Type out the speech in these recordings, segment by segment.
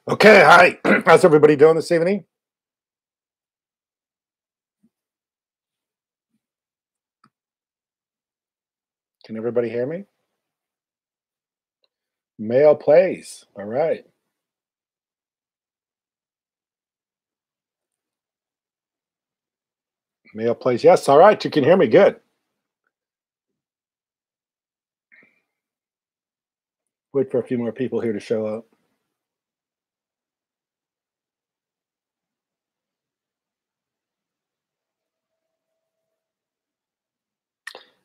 Okay, hi. How's everybody doing this evening? Can everybody hear me? Male plays. All right. Male plays. Yes. All right. You can hear me. Good. Wait for a few more people here to show up.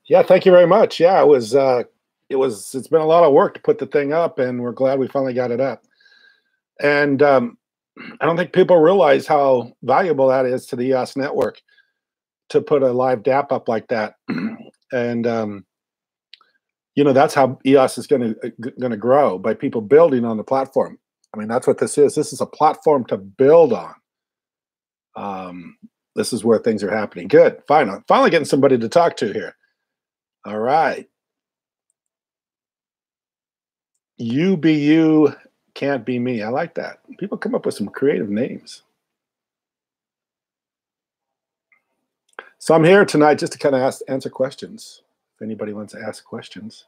Yeah. Thank you very much. Yeah. It's been a lot of work to put the thing up, and we're glad we finally got it up. And I don't think people realize how valuable that is to the EOS network to put a live DApp up like that. And that's how EOS is going to grow, by people building on the platform. I mean, that's what this is. This is a platform to build on. Um, this is where things are happening. Good. Finally getting somebody to talk to here. All right. You be you, can't be me. I like that. People come up with some creative names. So I'm here tonight just to kind of answer questions. If anybody wants to ask questions.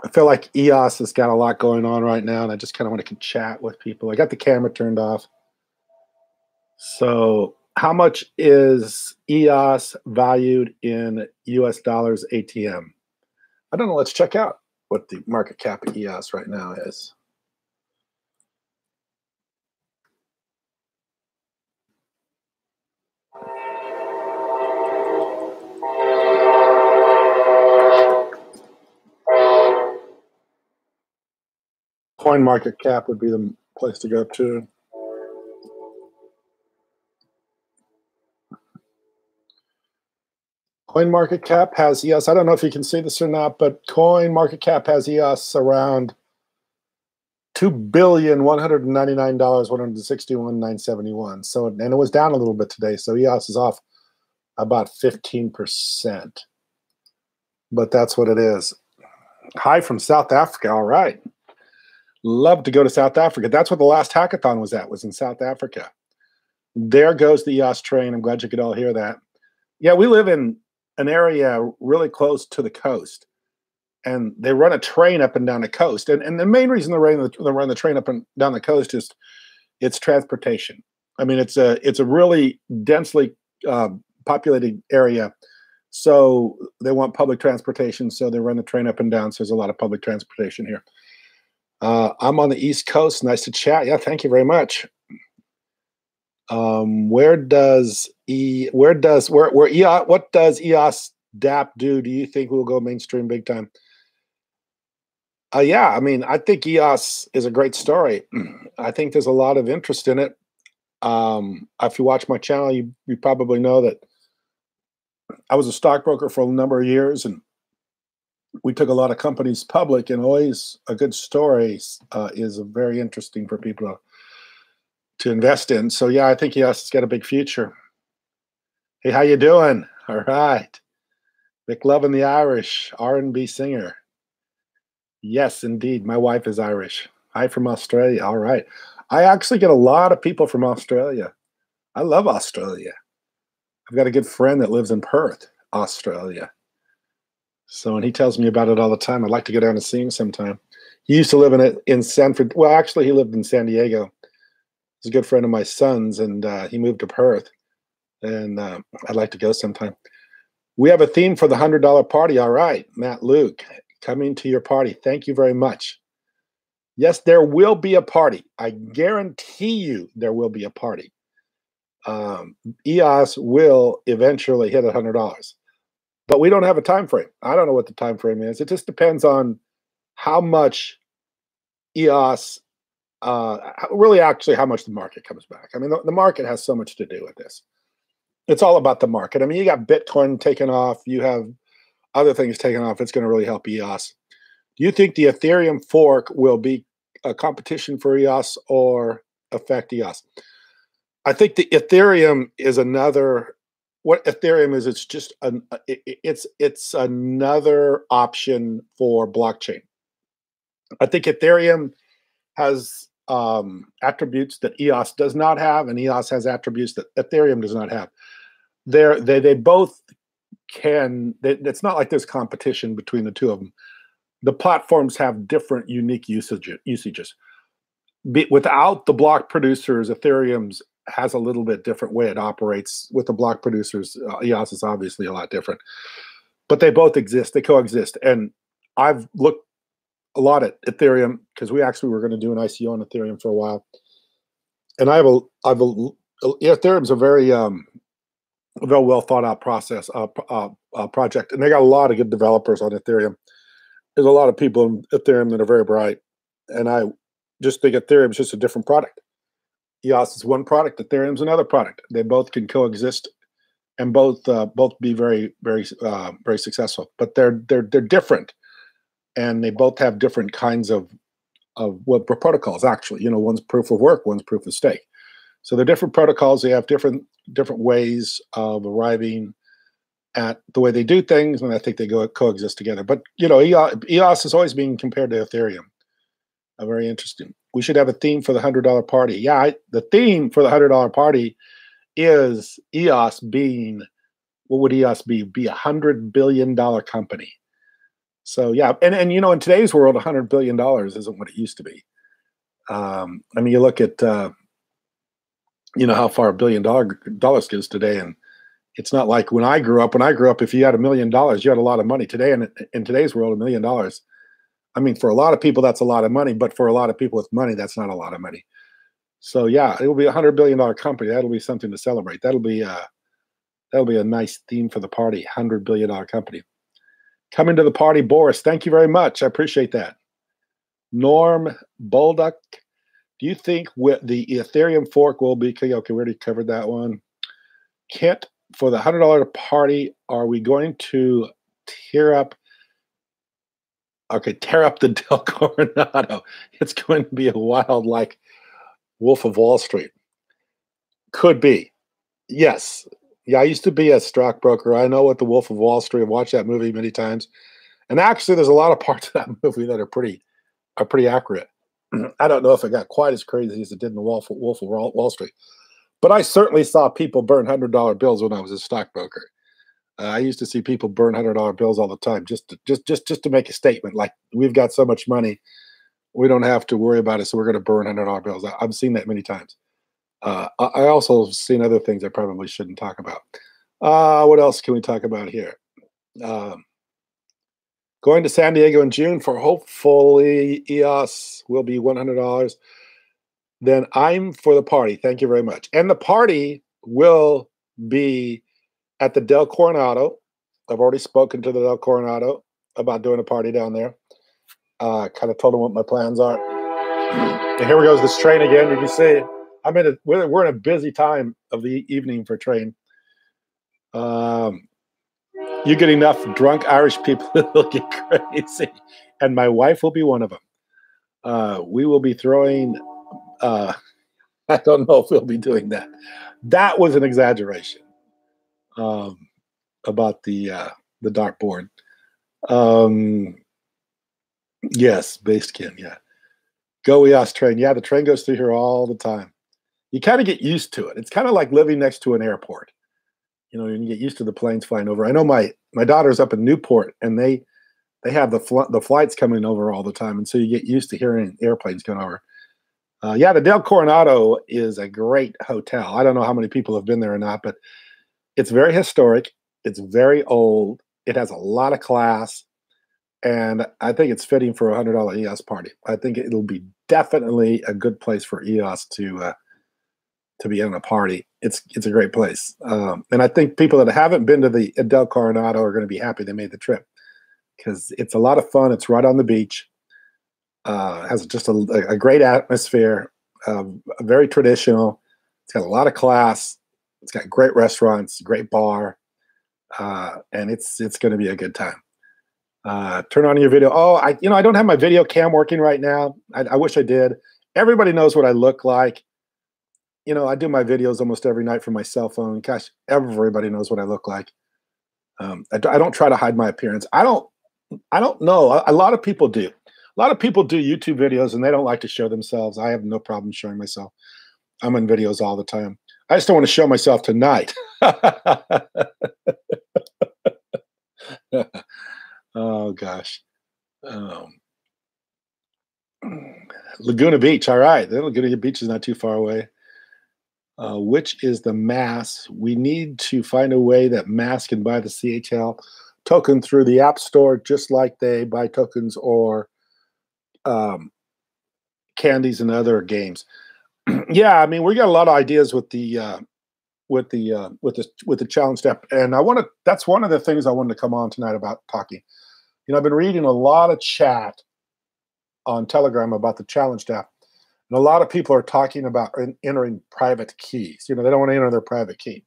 I feel like EOS has got a lot going on right now, and I just kind of want to chat with people. I got the camera turned off. So, how much is EOS valued in US dollars ATM? I don't know. Let's check out what the market cap of EOS right now is. Coin market cap would be the place to go to. Coin market cap has EOS. I don't know if you can see this or not, but Coin market cap has EOS around $2,199,161,971. So, and it was down a little bit today. So EOS is off about 15%. But that's what it is. Hi from South Africa. All right. Love to go to South Africa. That's what the last hackathon was in South Africa. There goes the EOS train. I'm glad you could all hear that. Yeah, we live in an area really close to the coast, and they run a train up and down the coast. And the main reason they run the train up and down the coast is it's transportation. I mean, it's a really densely populated area, so they want public transportation. So they run the train up and down. So there's a lot of public transportation here. I'm on the East Coast. Nice to chat. Yeah, thank you very much. What does EOS DApp do? Do you think we'll go mainstream big time? Yeah, I mean, I think EOS is a great story. I think there's a lot of interest in it. If you watch my channel, you probably know that I was a stockbroker for a number of years, and we took a lot of companies public, and always a good story is very interesting for people to invest in. So yeah, I think EOS has got a big future. Hey, how you doing? All right. McLovin the Irish, R&B singer. Yes, indeed. My wife is Irish. Hi from Australia. All right. I actually get a lot of people from Australia. I love Australia. I've got a good friend that lives in Perth, Australia. So, and he tells me about it all the time. I'd like to go down and see him sometime. He used to live in Sanford. Well, actually, he lived in San Diego. He's a good friend of my son's, and he moved to Perth. And I'd like to go sometime. We have a theme for the $100 party. All right, Matt Luke, coming to your party. Thank you very much. Yes, there will be a party. I guarantee you there will be a party. EOS will eventually hit $100. But we don't have a time frame. I don't know what the time frame is. It just depends on how much EOS, really actually how much the market comes back. I mean, the market has so much to do with this. It's all about the market. I mean, you got Bitcoin taking off. You have other things taking off. It's going to really help EOS. Do you think the Ethereum fork will be a competition for EOS or affect EOS? I think the Ethereum is another. What Ethereum is, it's just it's another option for blockchain. I think Ethereum has attributes that EOS does not have, and EOS has attributes that Ethereum does not have. They both can. It's not like there's competition between the two of them. The platforms have different unique usages. Without the block producers, Ethereum's has a little bit different way it operates. With the block producers, EOS is obviously a lot different. But they both exist. They coexist. And I've looked a lot at Ethereum because we actually were going to do an ICO on Ethereum for a while. And Ethereum's a very well thought out process project, and they got a lot of good developers on Ethereum. There's a lot of people in Ethereum that are very bright, and I just think Ethereum is just a different product. EOS is one product, Ethereum's another product. They both can coexist and both be very successful. But they're different, and they both have different kinds of protocols. Actually, you know, one's proof of work, one's proof of stake. So they're different protocols. They have different ways of arriving at the way they do things, and I think they coexist together. But you know, EOS is always being compared to Ethereum. Very interesting. We should have a theme for the $100 party. Yeah, the theme for the $100 party is EOS being, what would EOS be? Be $100 billion company. So yeah, and you know, in today's world, $100 billion isn't what it used to be. I mean, you look at you know how far $1 billion goes today, and it's not like when I grew up. When I grew up, if you had $1 million, you had a lot of money. Today, in today's world, $1 million. I mean, for a lot of people, that's a lot of money, but for a lot of people with money, that's not a lot of money. So yeah, it will be a $100 billion company. That'll be something to celebrate. That'll be a nice theme for the party. $100 billion company. Coming to the party, Boris. Thank you very much. I appreciate that. Norm Bolduck. Do you think the Ethereum fork will be okay? We already covered that one. Kent, for the $100 party, are we going to tear up the Del Coronado? It's going to be a wild, like Wolf of Wall Street. Could be. Yes. Yeah, I used to be a stockbroker. I know what the Wolf of Wall Street. I've watched that movie many times. And actually, there's a lot of parts of that movie that are pretty accurate. I don't know if it got quite as crazy as it did in the Wolf of Wall Street. But I certainly saw people burn $100 bills when I was a stockbroker. I used to see people burn $100 bills all the time just to make a statement like, we've got so much money, we don't have to worry about it, so we're going to burn $100 bills. I've seen that many times. I also have seen other things I probably shouldn't talk about. What else can we talk about here? Going to San Diego in June for hopefully EOS will be $100. Then I'm for the party. Thank you very much. And the party will be at the Del Coronado. I've already spoken to the Del Coronado about doing a party down there. Kind of told them what my plans are. And here we goes this train again. You can see we're in a busy time of the evening for train. You get enough drunk Irish people, it'll get crazy. And my wife will be one of them. We will be throwing, I don't know if we'll be doing that. That was an exaggeration about the dartboard. Yes, Basecamp, yeah. Go EOS train. Yeah, the train goes through here all the time. You kind of get used to it. It's kind of like living next to an airport. You know, you get used to the planes flying over. I know my daughter's up in Newport, and they have the flights coming over all the time, and so you get used to hearing airplanes going over. Yeah, the Del Coronado is a great hotel. I don't know how many people have been there or not, but it's very historic. It's very old. It has a lot of class, and I think it's fitting for a $100 EOS party. I think it'll be definitely a good place for EOS to be in a party. It's a great place. And I think people that haven't been to the Del Coronado are going to be happy they made the trip because it's a lot of fun. It's right on the beach. Has just a great atmosphere, very traditional. It's got a lot of class. It's got great restaurants, great bar, and it's going to be a good time. Turn on your video. Oh, I don't have my video cam working right now. I wish I did. Everybody knows what I look like. You know, I do my videos almost every night from my cell phone. Gosh, everybody knows what I look like. I don't try to hide my appearance. I don't know. A lot of people do. A A lot of people do YouTube videos and they don't like to show themselves. I have no problem showing myself. I'm in videos all the time. I just don't want to show myself tonight. Oh gosh. Um, Laguna Beach. All right. The Laguna Beach is not too far away. Which is the mass? We need to find a way that mass can buy the CHL token through the App Store, just like they buy tokens or candies and other games. Yeah, I mean, we got a lot of ideas with the challenge app, and I want to. That's one of the things I wanted to come on tonight about talking. You know, I've been reading a lot of chat on Telegram about the challenge app, and a lot of people are talking about entering private keys. You know, they don't want to enter their private key.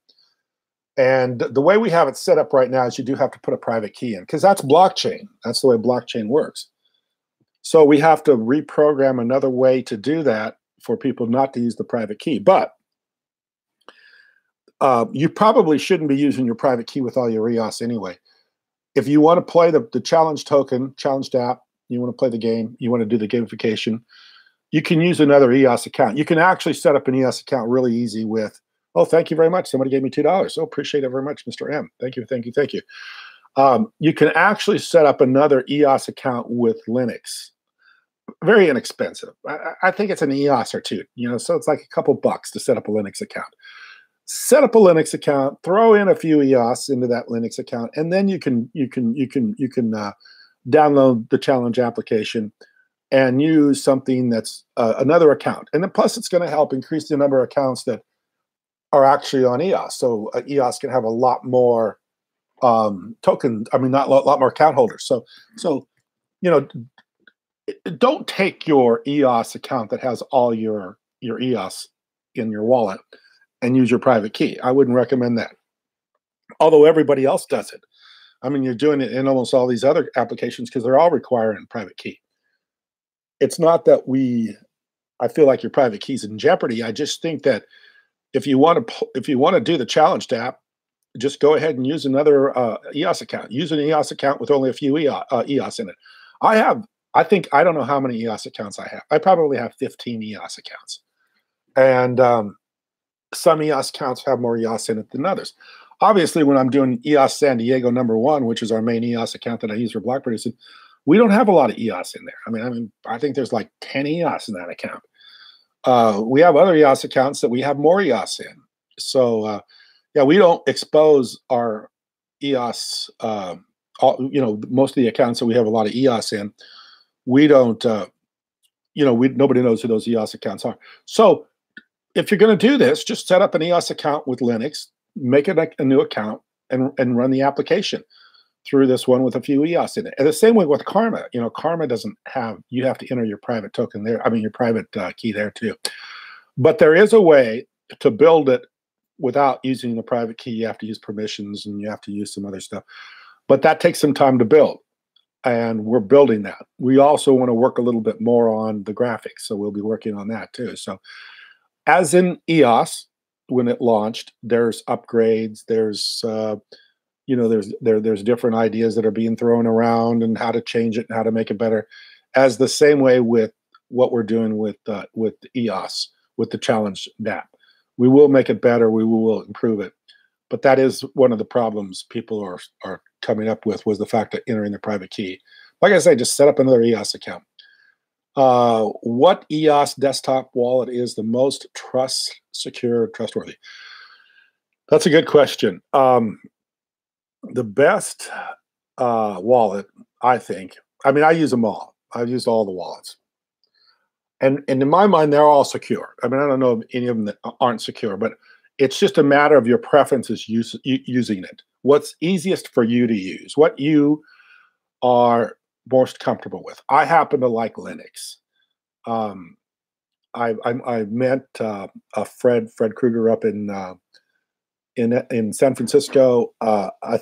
And the way we have it set up right now is you do have to put a private key in because that's blockchain. That's the way blockchain works. So we have to reprogram another way to do that for people not to use the private key. But you probably shouldn't be using your private key with all your EOS anyway. If you want to play the challenge token, challenged app, you want to play the game, you want to do the gamification, you can use another EOS account. You can actually set up an EOS account really easy with, oh, thank you very much. Somebody gave me $2. Oh, appreciate it very much, Mr. M. Thank you, thank you, thank you. You can actually set up another EOS account with Linux. Very inexpensive. I think it's an EOS or two, you know, so it's like a couple bucks to set up a Linux account. Set up a Linux account, throw in a few EOS into that Linux account, and then you can download the challenge application and use something that's another account. And then plus it's going to help increase the number of accounts that are actually on EOS. So EOS can have a lot more tokens. I mean, not a lot more account holders. So you know, don't take your EOS account that has all your EOS in your wallet and use your private key. I wouldn't recommend that. Although everybody else does it. I mean, you're doing it in almost all these other applications because they're all requiring private key. It's not that I feel like your private key's in jeopardy. I just think that if you want to do the challenge app, just go ahead and use another EOS account. Use an EOS account with only a few EOS in it. I think I don't know how many EOS accounts I have. I probably have 15 EOS accounts, and some EOS accounts have more EOS in it than others. Obviously, when I'm doing EOS San Diego #1, which is our main EOS account that I use for block producing, we don't have a lot of EOS in there. I think there's like 10 EOS in that account. We have other EOS accounts that we have more EOS in. So, yeah, we don't expose our EOS. Most of the accounts that we have a lot of EOS in, we don't. Nobody knows who those EOS accounts are. So, if you're going to do this, just set up an EOS account with Linux, make it a new account, and run the application through this one with a few EOS in it. And the same way with Karma. You know, Karma doesn't have, you have to enter your private token there. I mean, your private key there too. But there is a way to build it without using the private key. You have to use permissions and you have to use some other stuff. But that takes some time to build. And we're building that. We also want to work a little bit more on the graphics. So we'll be working on that too. So as in EOS, when it launched, there's upgrades, there's there's different ideas that are being thrown around and how to change it and how to make it better. As the same way with what we're doing with EOS, with the challenge DApp. We will make it better, we will improve it. But that is one of the problems people are coming up with, was the fact of entering the private key. Like I say, just set up another EOS account. What EOS desktop wallet is the most trustworthy? That's a good question. The best wallet, I think, I mean, I use them all. I've used all the wallets. And in my mind, they're all secure. I mean, I don't know of any of them that aren't secure, but it's just a matter of your preferences using it. What's easiest for you to use, what you are most comfortable with. I happen to like Linux. I met Fred Krueger up in San Francisco. I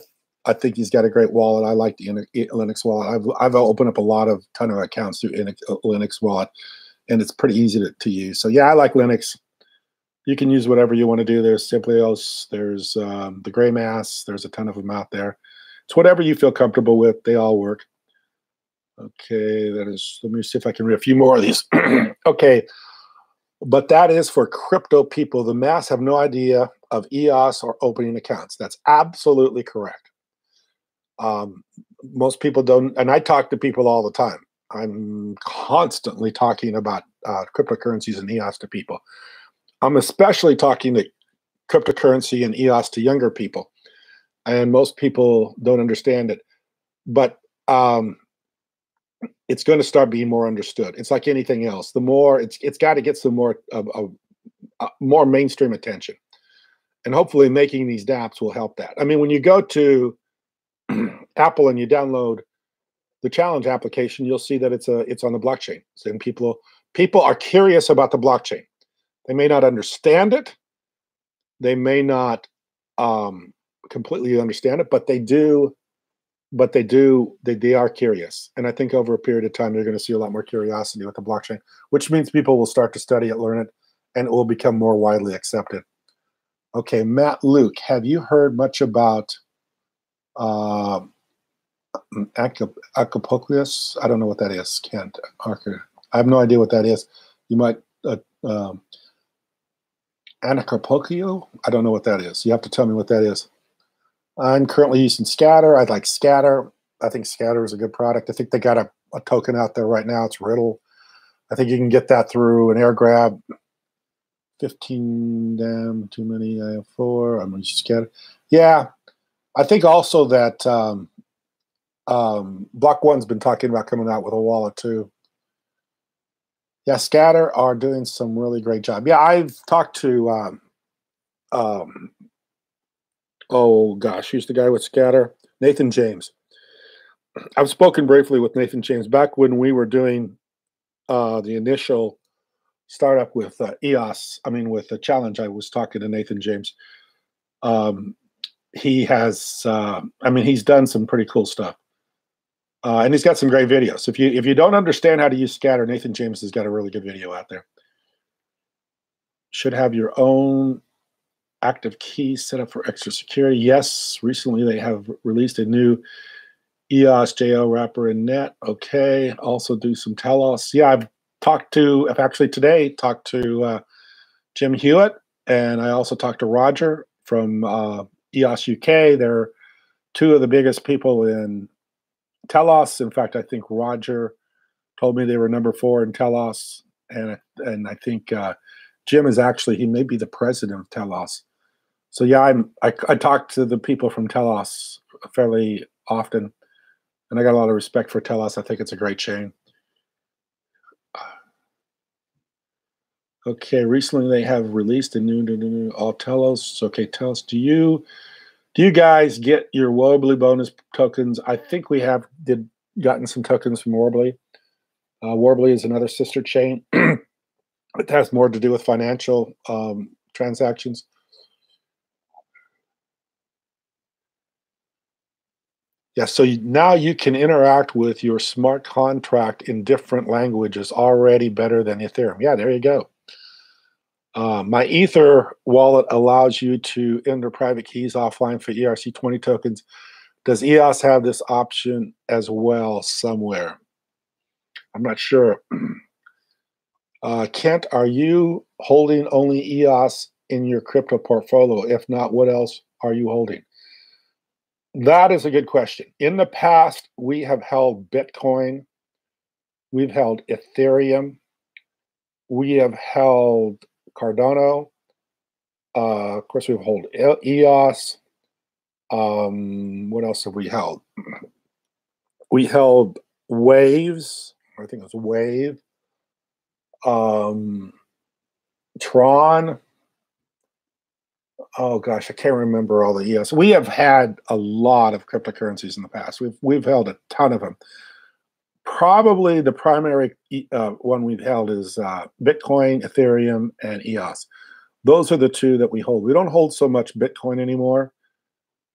think he's got a great wallet. I like the Linux wallet. I've opened up a ton of accounts through Linux wallet, and it's pretty easy to use. So yeah, I like Linux. You can use whatever you want to do. There's Simplios, there's the Gray Mass, there's a ton of them out there. It's whatever you feel comfortable with. They all work. Okay, that is, let me see if I can read a few more of these. Okay, but that is for crypto people. The mass have no idea of EOS or opening accounts. That's absolutely correct. Um, Most people don't, and I talk to people all the time. I'm constantly talking about cryptocurrencies and EOS to people. I'm especially talking to cryptocurrency and EOS to younger people, and most people don't understand it. But it's going to start being more understood. It's like anything else. The more it's got to get some more mainstream attention, and hopefully making these DApps will help that. I mean, when you go to Apple and you download the challenge application, you'll see that it's on the blockchain. So, and people are curious about the blockchain. They may not understand it. They may not completely understand it, but they do. They are curious, and I think over a period of time you're going to see a lot more curiosity with the blockchain, which means people will start to study it, learn it, and it will become more widely accepted. Okay, Matt Luke, have you heard much about Acapulco's? I don't know what that is. Kent Archer, I have no idea what that is. You might Anacapulco? I don't know what that is. You have to tell me what that is. I'm currently using Scatter. I'd like Scatter. I think Scatter is a good product. I think they got a token out there right now. It's Riddle. I think you can get that through an air grab. 15, damn, too many. I have 4. I'm going to Scatter. Yeah. I think also that Block One's been talking about coming out with a wallet too. Yeah, Scatter are doing some really great job. Yeah, I've talked to oh gosh, who's the guy with Scatter? Nathan James. I've spoken briefly with Nathan James back when we were doing the initial startup with EOS. I mean, with the challenge, I was talking to Nathan James. He has, I mean, he's done some pretty cool stuff, and he's got some great videos. If you don't understand how to use Scatter, Nathan James has got a really good video out there. Should have your own active key set up for extra security. Yes, recently they have released a new EOS JO wrapper in net. Okay, also do some Telos. Yeah, I've actually today talked to Jim Hewitt, and I also talked to Roger from EOS UK. They're two of the biggest people in Telos. In fact, I think Roger told me they were number 4 in Telos, and I think Jim is actually, he may be the president of Telos. So yeah, I talk to the people from Telos fairly often, and I got a lot of respect for Telos. I think it's a great chain. Okay, recently they have released a new all Telos. Okay, Telos, do you guys get your Wobbly bonus tokens? I think we have gotten some tokens from Wobbly. Wobbly is another sister chain. It has more to do with financial transactions. Yeah, so now you can interact with your smart contract in different languages already better than Ethereum. Yeah, there you go. My Ether wallet allows you to enter private keys offline for ERC20 tokens. Does EOS have this option as well somewhere? I'm not sure. Kent, are you holding only EOS in your crypto portfolio? If not, what else are you holding? That is a good question. In the past, we have held Bitcoin. We've held Ethereum. We have held Cardano. Of course, we've held EOS. What else have we held? We held Waves. I think it was Wave. Tron. Oh gosh, I can't remember all the EOS. We have had a lot of cryptocurrencies in the past. We've held a ton of them. Probably the primary one we've held is Bitcoin, Ethereum, and EOS. Those are the two that we hold. We don't hold so much Bitcoin anymore,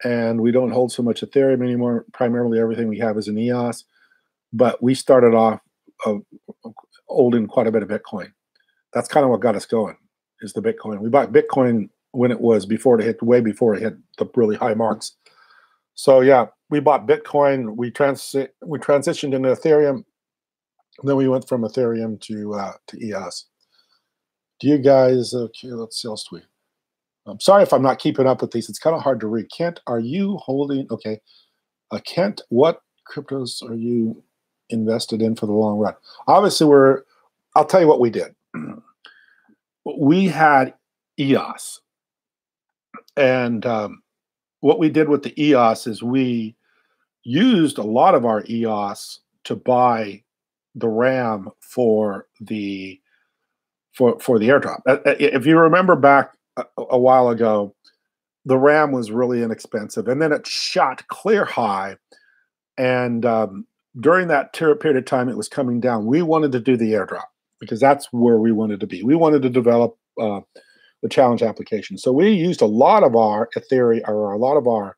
and we don't hold so much Ethereum anymore. Primarily, everything we have is in EOS. But we started off holding quite a bit of Bitcoin. That's kind of what got us going, is the Bitcoin. We bought Bitcoin when it was way before it hit the really high marks. So yeah, we bought Bitcoin. We transitioned into Ethereum. And then we went from Ethereum to EOS. Do you guys? Okay, let's see. Else we. I'm sorry if I'm not keeping up with these. It's kind of hard to read. Kent, are you holding? Okay, Kent, what cryptos are you invested in for the long run? Obviously, I'll tell you what we did. We had EOS, and what we did with the EOS is we used a lot of our EOS to buy the RAM for the airdrop. If you remember back a while ago, the RAM was really inexpensive, and then it shot clear high. And during that period of time, it was coming down. We wanted to do the airdrop because that's where we wanted to be. We wanted to develop the challenge application. So we used a lot of our Ethereum or a lot of our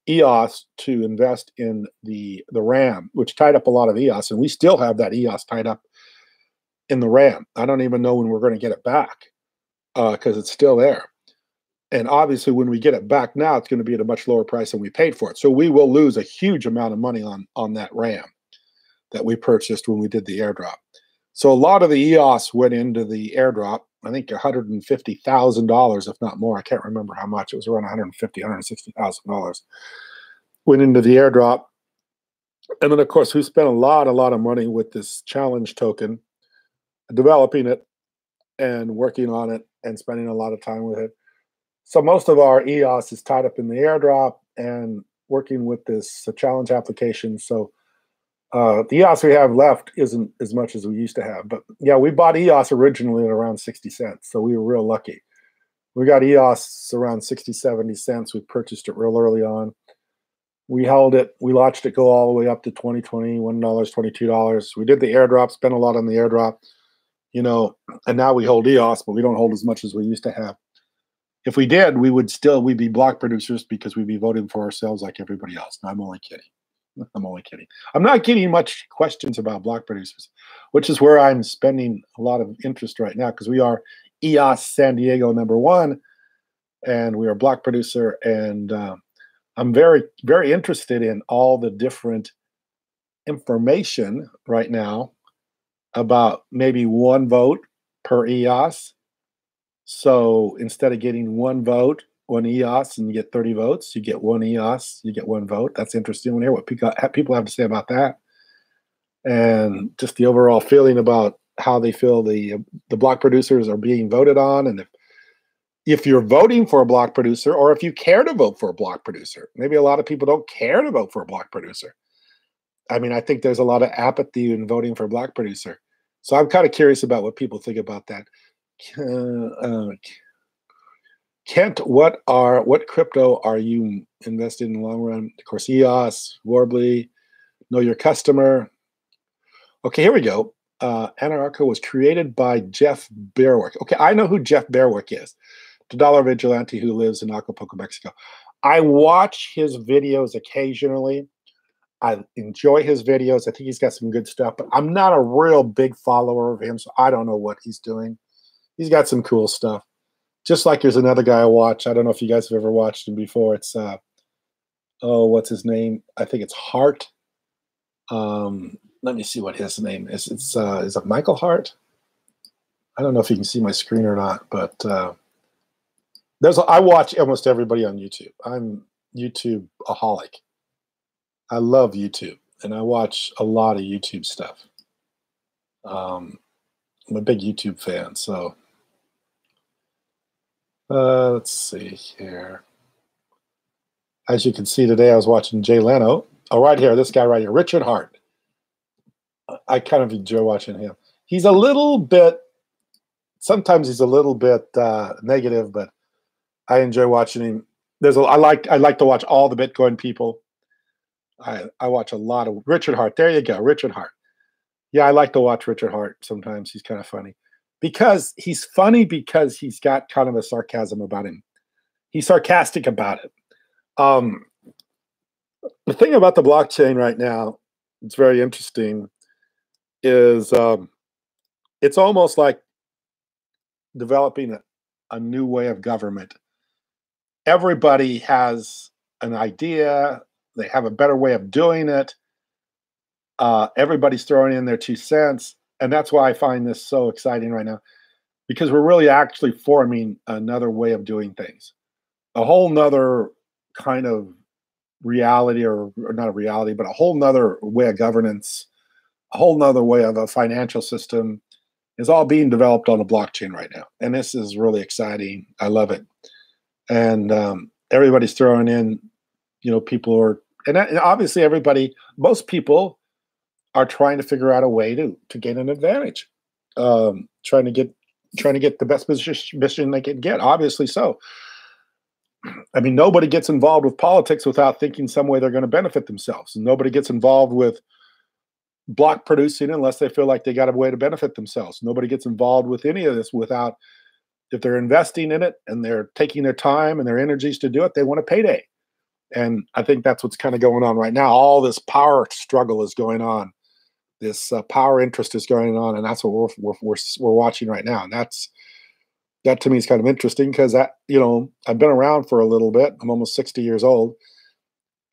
EOS to invest in the RAM, which tied up a lot of EOS, and we still have that EOS tied up in the RAM. I don't even know when we're going to get it back because it's still there. And obviously, when we get it back now, it's going to be at a much lower price than we paid for it. So we will lose a huge amount of money on that RAM that we purchased when we did the airdrop. So a lot of the EOS went into the airdrop. I think $150,000, if not more. I can't remember how much. It was around $150,000, $160,000 went into the airdrop. And then, of course, we spent a lot of money with this challenge token, developing it and working on it and spending a lot of time with it. So most of our EOS is tied up in the airdrop and working with this challenge application. So the EOS we have left isn't as much as we used to have. But yeah, we bought EOS originally at around 60 cents. So we were real lucky. We got EOS around 60, 70 cents. We purchased it real early on. We held it. We watched it go all the way up to $20, $21, $22. We did the airdrop, spent a lot on the airdrop, and now we hold EOS, but we don't hold as much as we used to have. If we did, we'd be block producers because we'd be voting for ourselves like everybody else. No, I'm only kidding. I'm only kidding. I'm not getting much questions about block producers, which is where I'm spending a lot of interest right now because we are EOS San Diego #1, and we are block producer. And I'm very, very interested in all the different information right now about maybe one vote per EOS. So instead of getting one vote, one EOS, and you get 30 votes, you get one EOS, you get one vote. That's interesting. To hear what people have to say about that, and just the overall feeling about how they feel the block producers are being voted on, and if you're voting for a block producer, or if you care to vote for a block producer. Maybe a lot of people don't care to vote for a block producer. I mean, I think there's a lot of apathy in voting for a block producer. So I'm kind of curious about what people think about that. Kent, what crypto are you invested in the long run? Of course, EOS, Warbly, Know Your Customer. Okay, here we go. Anarcho was created by Jeff Berwick. Okay, I know who Jeff Berwick is. The dollar vigilante who lives in Acapulco, Mexico. I watch his videos occasionally. I enjoy his videos. I think he's got some good stuff, but I'm not a real big follower of him, so I don't know what he's doing. He's got some cool stuff. Just like there's another guy I watch. I don't know if you guys have ever watched him before. It's what's his name? I think it's Hart. Let me see what his name is. Is it Michael Hart? I don't know if you can see my screen or not, but I watch almost everybody on YouTube. I'm YouTube-aholic. I love YouTube, and I watch a lot of YouTube stuff. I'm a big YouTube fan, so let's see here. As you can see today, I was watching Jay Leno. Oh, right here, this guy right here, Richard Hart. I kind of enjoy watching him. He's a little bit, sometimes he's a little bit negative, but I enjoy watching him. I like to watch all the Bitcoin people. I watch a lot of Richard Hart. There you go, Richard Hart. Yeah, I like to watch Richard Hart sometimes. He's kind of funny. Because he's funny because he's got kind of a sarcasm about him. He's sarcastic about it. The thing about the blockchain right now, it's very interesting, is it's almost like developing a new way of government. Everybody has an idea, They have a better way of doing it. Everybody's throwing in their 2 cents. And that's why I find this so exciting right now, because we're really actually forming another way of doing things, a whole nother kind of reality, or not a reality, but a whole nother way of governance, a whole nother way of a financial system is all being developed on the blockchain right now. And this is really exciting. I love it. And everybody's throwing in, people are, and obviously most people are trying to figure out a way to gain an advantage, trying to get the best position they can get. Obviously, so. I mean, nobody gets involved with politics without thinking some way they're going to benefit themselves. And nobody gets involved with block producing unless they feel like they got a way to benefit themselves. Nobody gets involved with any of this without, if they're investing in it and they're taking their time and their energies to do it, they want a payday. And I think that's what's kind of going on right now. All this power struggle is going on. This power interest is going on, and that's what we're watching right now. And that to me is kind of interesting, because I've been around for a little bit. I'm almost 60 years old,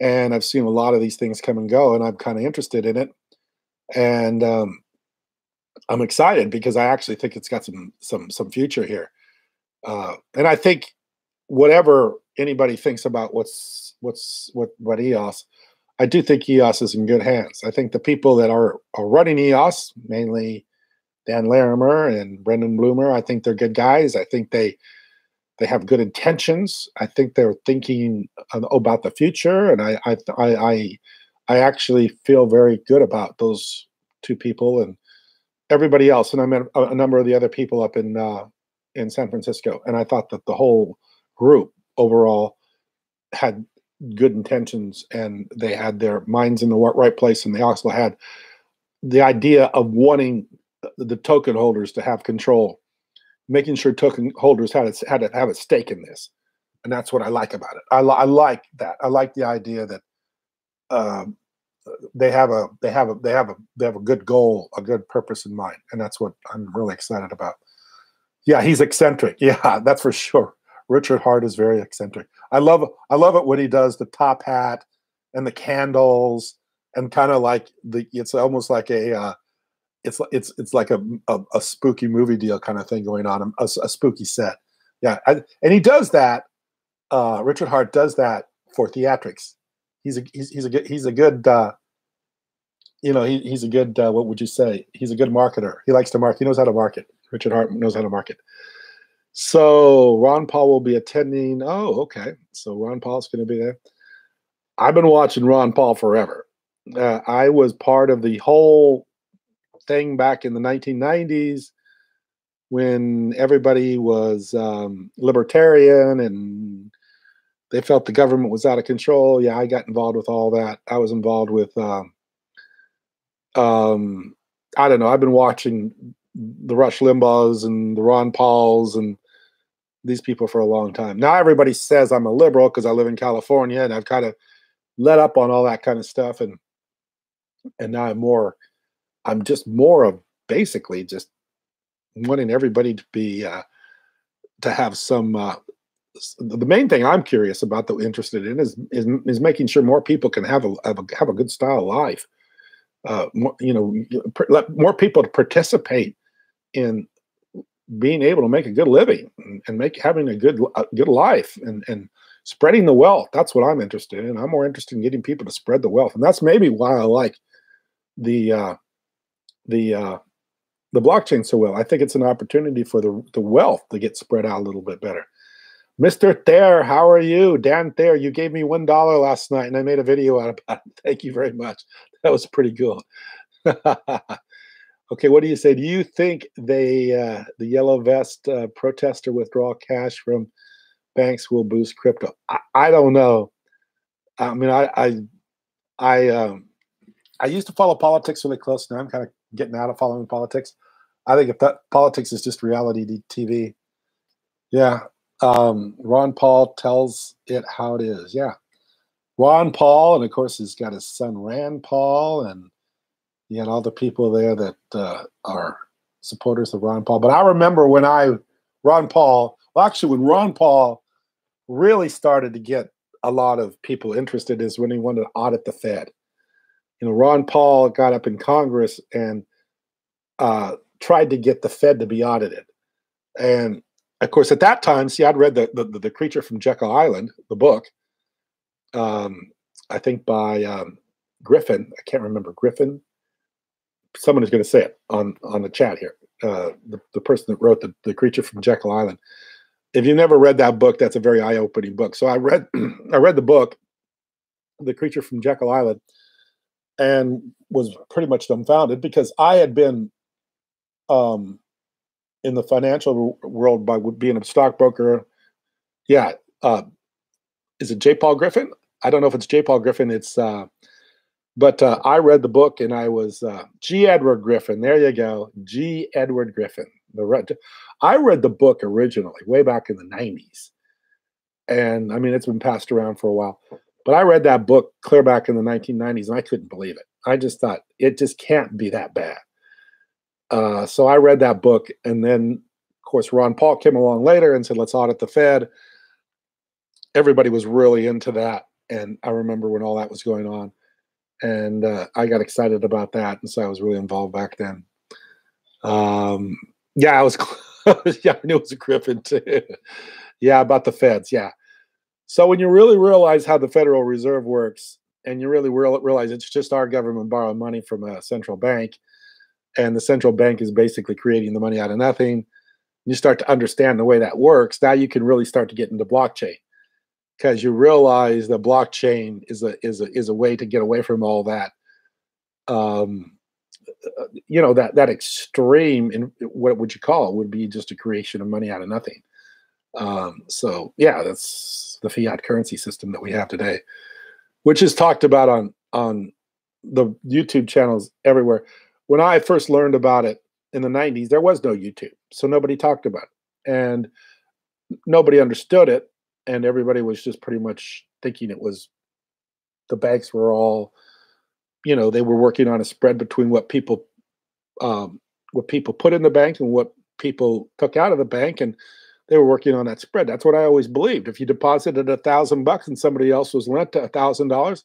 and I've seen a lot of these things come and go, and I'm kind of interested in it. And I'm excited because I actually think it's got some future here. And I think whatever anybody thinks about what EOS, I do think EOS is in good hands. I think the people that are running EOS, mainly Dan Larimer and Brendan Bloomer, I think they're good guys. I think they have good intentions. I think they're thinking about the future, and I actually feel very good about those two people and everybody else. And I met a number of the other people up in San Francisco, and I thought that the whole group overall had good intentions, and they had their minds in the right place, and they also had the idea of wanting the token holders to have control, making sure token holders had to have a stake in this. And that's what I like about it. I like that. I like the idea that they have a good goal, a good purpose in mind, and that's what I'm really excited about. Yeah, he's eccentric. Yeah, that's for sure. Richard Hart is very eccentric. I love it when he does the top hat and the candles, and kind of like it's almost like it's like a spooky movie deal kind of thing going on, a spooky set. Yeah, and he does that. Richard Hart does that for theatrics. He's a good he's a good what would you say? He's a good marketer. He likes to market. He knows how to market. Richard Hart knows how to market. So Ron Paul will be attending. Oh, okay. So Ron Paul's going to be there. I've been watching Ron Paul forever. I was part of the whole thing back in the 1990s when everybody was libertarian and they felt the government was out of control. Yeah, I got involved with all that. I was involved with, I don't know, I've been watching the Rush Limbaughs and the Ron Pauls and these people for a long time. Now everybody says I'm a liberal because I live in California, and I've kind of let up on all that kind of stuff. And now I'm just more of basically just wanting everybody to be, to have some, the main thing I'm curious about, though, interested in is making sure more people can have a good style of life. Let more people participate in being able to make a good living and having a good life and spreading the wealth. That's what I'm interested in. I'm more interested in getting people to spread the wealth, and that's maybe why I like the blockchain so well. I think it's an opportunity for the wealth to get spread out a little bit better. Mr. Thayer, how are you? Dan Thayer, you gave me $1 last night, and I made a video out about it. Thank you very much. That was pretty cool. Okay, what do you say? Do you think the yellow vest protester withdrawal cash from banks will boost crypto? I don't know. I mean, I used to follow politics really close. Now I'm kind of getting out of following politics. I think if that politics is just reality TV. Yeah. Ron Paul tells it how it is. Yeah. Ron Paul, and of course he's got his son Rand Paul, and you got all the people there that are supporters of Ron Paul. But I remember when Ron Paul really started to get a lot of people interested is when he wanted to audit the Fed. Ron Paul got up in Congress and tried to get the Fed to be audited. And of course, at that time, see, I'd read the Creature from Jekyll Island, the book, I think by Griffin. I can't remember Griffin. Someone is going to say it on the chat here. The person that wrote the Creature from Jekyll Island. If you never read that book, that's a very eye-opening book. So I read the book, The Creature from Jekyll Island, and was pretty much dumbfounded because I had been in the financial world by being a stockbroker. Yeah. Is it J. Paul Griffin? I don't know if it's J. Paul Griffin. But I read the book and I was G. Edward Griffin. There you go. G. Edward Griffin. I read the book originally way back in the 90s. And I mean, it's been passed around for a while. But I read that book clear back in the 1990s and I couldn't believe it. I just thought it just can't be that bad. So I read that book. And then, of course, Ron Paul came along later and said, let's audit the Fed. Everybody was really into that. And I remember when all that was going on. And I got excited about that. And so I was really involved back then. Yeah, I was yeah, I knew it was a Griffin too. Yeah, about the Feds. Yeah. So when you really realize how the Federal Reserve works, and you really realize it's just our government borrowing money from a central bank, and the central bank is basically creating the money out of nothing, you start to understand the way that works. Now you can really start to get into blockchain, because you realize that blockchain is a way to get away from all that. That extreme, in what would you call it, would be just a creation of money out of nothing. So yeah, that's the fiat currency system that we have today, which is talked about on the YouTube channels everywhere. When I first learned about it in the 90s, there was no YouTube, so nobody talked about it, and nobody understood it, and everybody was just pretty much thinking it was the banks were all, they were working on a spread between what people put in the bank and what people took out of the bank, and they were working on that spread. That's what I always believed. If you deposited $1,000 and somebody else was lent to $1,000,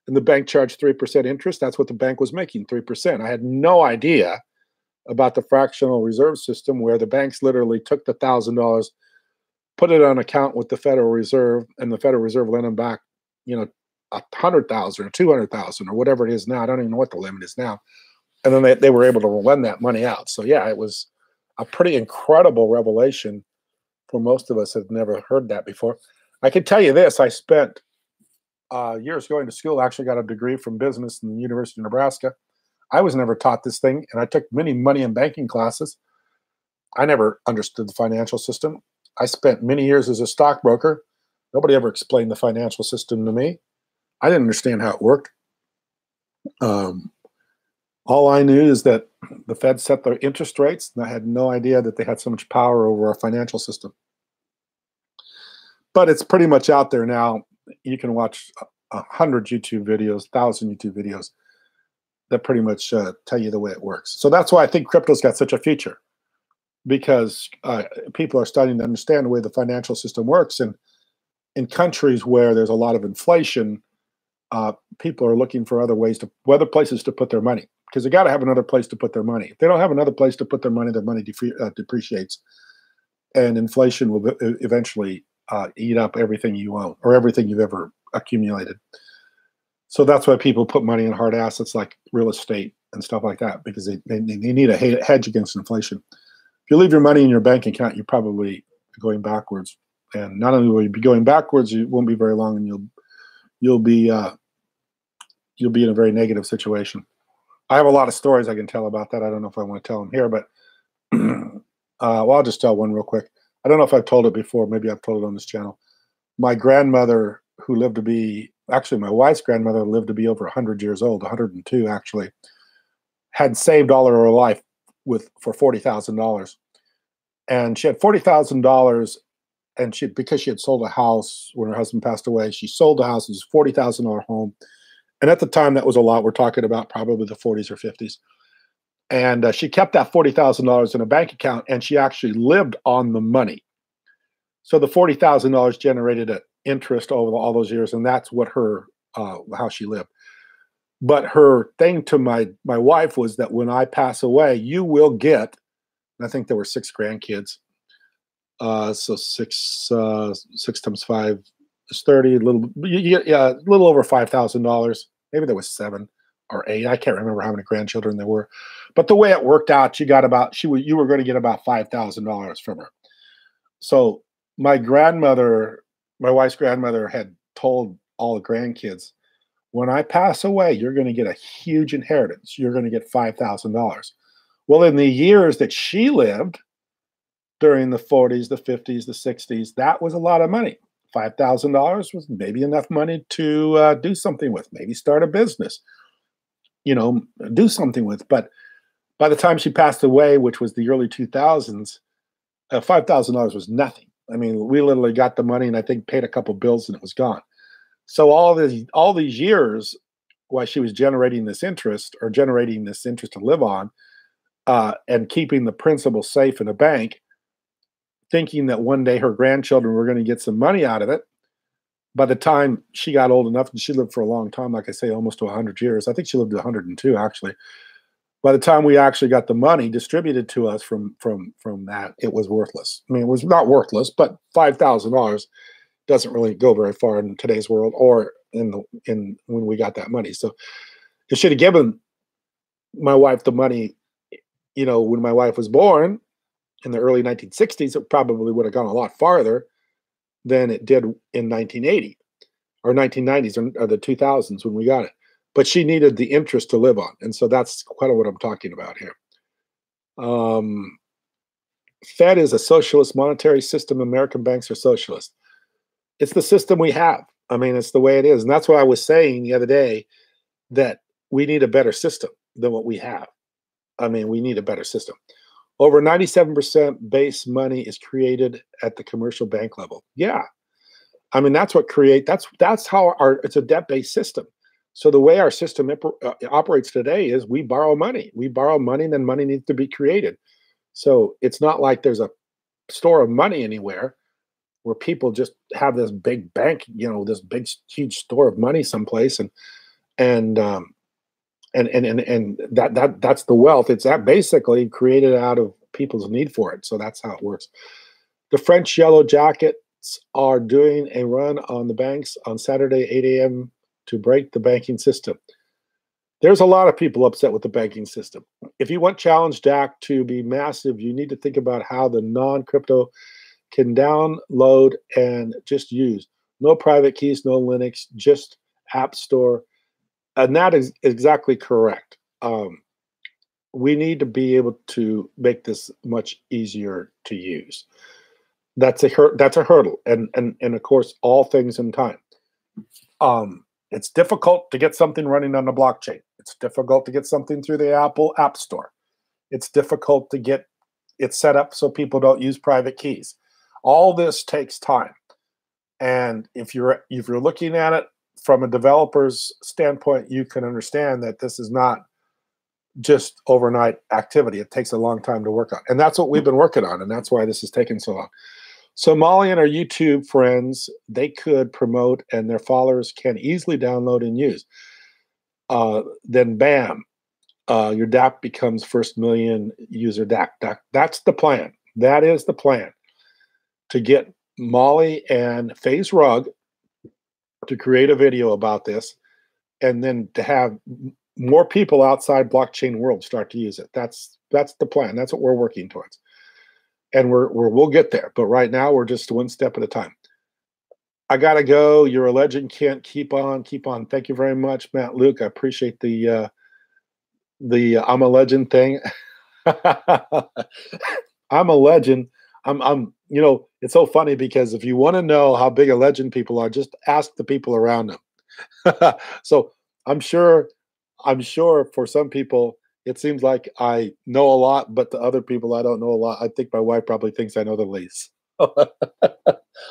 and the bank charged 3% interest, that's what the bank was making, 3%. I had no idea about the fractional reserve system, where the banks literally took the $1,000, put it on account with the Federal Reserve, and the Federal Reserve lent them back, 100,000 or 200,000 or whatever it is now. I don't even know what the limit is now. And then they were able to lend that money out. So yeah, it was a pretty incredible revelation for most of us that had never heard that before. I can tell you this: I spent years going to school. I actually got a degree from business in the University of Nebraska. I was never taught this thing, and I took many money and banking classes. I never understood the financial system. I spent many years as a stockbroker. Nobody ever explained the financial system to me. I didn't understand how it worked. All I knew is that the Fed set their interest rates, and I had no idea that they had so much power over our financial system. But it's pretty much out there now. You can watch 100 YouTube videos, 1,000 YouTube videos that pretty much tell you the way it works. So that's why I think crypto's got such a future, because people are starting to understand the way the financial system works. And in countries where there's a lot of inflation, people are looking for other places to put their money, because they got to have another place to put their money. If they don't have another place to put their money depreciates, and inflation will eventually eat up everything you own or everything you've ever accumulated. So that's why people put money in hard assets like real estate and stuff like that, because they need a hedge against inflation. If you leave your money in your bank account, you're probably going backwards. And not only will you be going backwards, you won't be very long, and you'll be in a very negative situation. I have a lot of stories I can tell about that. I don't know if I want to tell them here, but I'll just tell one real quick. I don't know if I've told it before. Maybe I've told it on this channel. My grandmother, who lived to be, actually my wife's grandmother lived to be over 100 years old, 102 actually, had saved all of her life for $40,000. And she had $40,000, and because she had sold a house when her husband passed away, she sold the house. It was a $40,000 home. And at the time, that was a lot. We're talking about probably the 40s or 50s. And she kept that $40,000 in a bank account, and she actually lived on the money. So the $40,000 generated interest over all those years, and that's what her how she lived. But her thing to my wife was that when I pass away, you will get. And I think there were 6 grandkids. So six times 5 is 30. A little, yeah, a little over $5,000. Maybe there was 7 or 8. I can't remember how many grandchildren there were. But the way it worked out, you were going to get about $5,000 from her. So my wife's grandmother, had told all the grandkids, when I pass away, you're going to get a huge inheritance. You're going to get $5,000. Well, in the years that she lived, during the 40s, the 50s, the 60s, that was a lot of money. $5,000 was maybe enough money to do something with, maybe start a business, do something with. But by the time she passed away, which was the early 2000s, $5,000 was nothing. I mean, we literally got the money and I think paid a couple bills and it was gone. So all these years, while she was generating this interest to live on, and keeping the principal safe in a bank, thinking that one day her grandchildren were going to get some money out of it. By the time she got old enough, and she lived for a long time, like I say, almost to 100 years. I think she lived to 102, actually. By the time we actually got the money distributed to us from that, it was worthless. I mean, it was not worthless, but $5,000 doesn't really go very far in today's world, or in when we got that money. So it should have given my wife the money, when my wife was born in the early 1960s. It probably would have gone a lot farther than it did in 1980 or 1990s or the 2000s when we got it. But she needed the interest to live on. And so that's kind of what I'm talking about here. Fed is a socialist monetary system. American banks are socialist. It's the system we have. I mean, it's the way it is. And that's why I was saying the other day that we need a better system than what we have. I mean, we need a better system. Over 97% base money is created at the commercial bank level. Yeah. I mean, that's how it's a debt-based system. So the way our system operates today is we borrow money. We borrow money, and then money needs to be created. So it's not like there's a store of money anywhere where people just have this big bank, this big, huge store of money someplace, and that's the wealth. It's that basically created out of people's need for it. So that's how it works. The French Yellow Jackets are doing a run on the banks on Saturday, 8 a.m. to break the banking system. There's a lot of people upset with the banking system. If you want Challenge DApp to be massive, you need to think about how the non-crypto can download and just use. No private keys, no Linux, just App Store. And that is exactly correct. We need to be able to make this much easier to use. That's a hurdle, and of course, all things in time. It's difficult to get something running on the blockchain. It's difficult to get something through the Apple App Store. It's difficult to get it set up so people don't use private keys. All this takes time, and if you're looking at it from a developer's standpoint, you can understand that this is not just overnight activity. It takes a long time to work on. And that's what we've been working on. And that's why this is taking so long. So Molly and our YouTube friends, they could promote, and their followers can easily download and use. Then bam, your DApp becomes first million user DApp. That's the plan. That is the plan, to get Molly and FaZe Rug to create a video about this, and then to have more people outside blockchain world start to use it. That's the plan. That's what we're working towards, and we'll get there. But right now, we're just one step at a time. I gotta go. You're a legend. Can't keep on. Thank you very much, Matt Luke. I appreciate the I'm a legend thing. I'm a legend. It's so funny because if you want to know how big a legend people are, just ask the people around them. So I'm sure for some people, it seems like I know a lot, but to other people, I don't know a lot. I think my wife probably thinks I know the least. I'll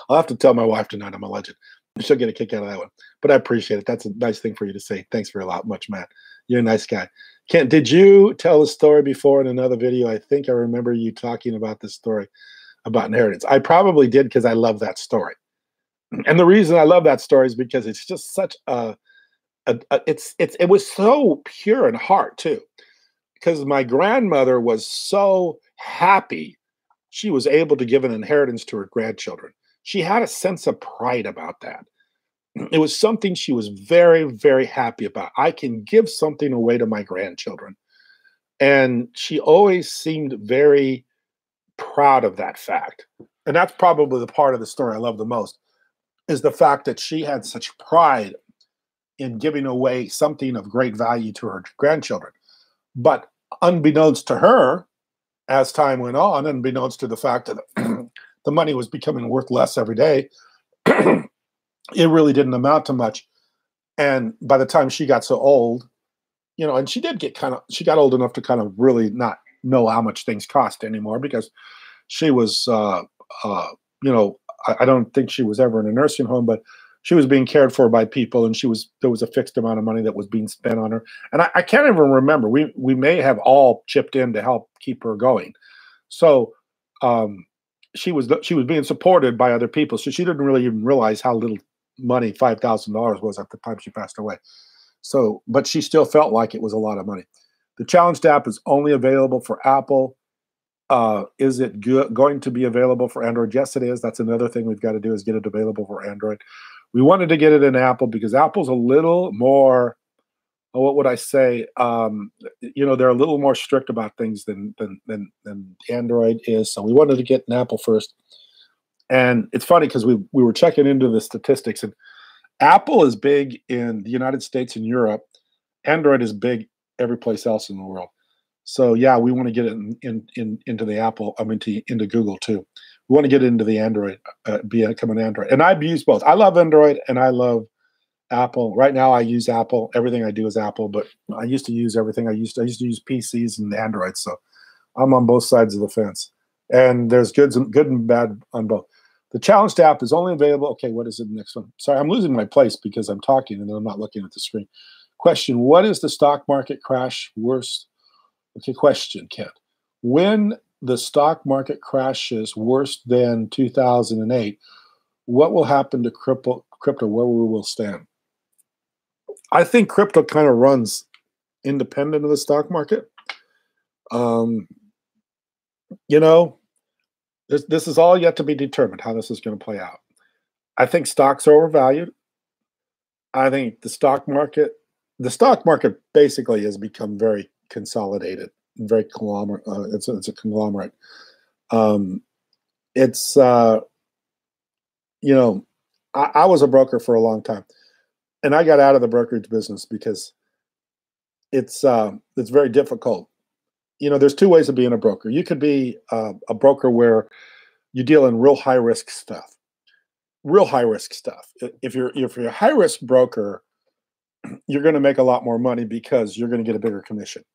have to tell my wife tonight I'm a legend. She'll get a kick out of that one. But I appreciate it. That's a nice thing for you to say. Thanks very much, Matt. You're a nice guy. Kent, did you tell the story before in another video? I think I remember you talking about this story about inheritance. I probably did, because I love that story. And the reason I love that story is because it's just such it was so pure in heart too. Because my grandmother was so happy she was able to give an inheritance to her grandchildren. She had a sense of pride about that. It was something she was very, very happy about. I can give something away to my grandchildren. And she always seemed very proud of that fact. And that's probably the part of the story I love the most, is the fact that she had such pride in giving away something of great value to her grandchildren. But unbeknownst to her, as time went on, unbeknownst to the fact that the money was becoming worth less every day, it really didn't amount to much. And by the time she got so old, and she did get she got old enough to kind of really not know how much things cost anymore, because she was, I don't think she was ever in a nursing home, but she was being cared for by people, and there was a fixed amount of money that was being spent on her. And I can't even remember. We may have all chipped in to help keep her going. So she was being supported by other people. So she didn't really even realize how little money $5,000 was at the time she passed away. So, but she still felt like it was a lot of money. The Challenge DApp is only available for Apple. Is it going to be available for Android? Yes, it is. That's another thing we've got to do, is get it available for Android. We wanted to get it in Apple because Apple's a little more, what would I say? They're a little more strict about things than Android is. So we wanted to get in Apple first. And it's funny because we were checking into the statistics, and Apple is big in the United States and Europe. Android is big every place else in the world. So yeah, we want to get it into the Apple. Into Google too. We want to get into the Android, become an Android. And I've used both. I love Android and I love Apple. Right now I use Apple. Everything I do is Apple, but I used to use everything. I used to use PCs and Android. So I'm on both sides of the fence. And there's good and bad on both. The Challenge DApp is only available. Okay, what is the next one? Sorry, I'm losing my place because I'm talking and I'm not looking at the screen. Question: what is the stock market crash worse? Okay, question, Kent. When the stock market crashes worse than 2008, what will happen to crypto? Where we will stand? I think crypto kind of runs independent of the stock market. This is all yet to be determined how this is going to play out. I think stocks are overvalued. I think the stock market basically has become very consolidated, very conglomerate. It's a conglomerate. I was a broker for a long time, and I got out of the brokerage business because it's very difficult. There's two ways of being a broker. You could be a broker where you deal in real high risk stuff. If you're a high risk broker, you're going to make a lot more money because you're going to get a bigger commission.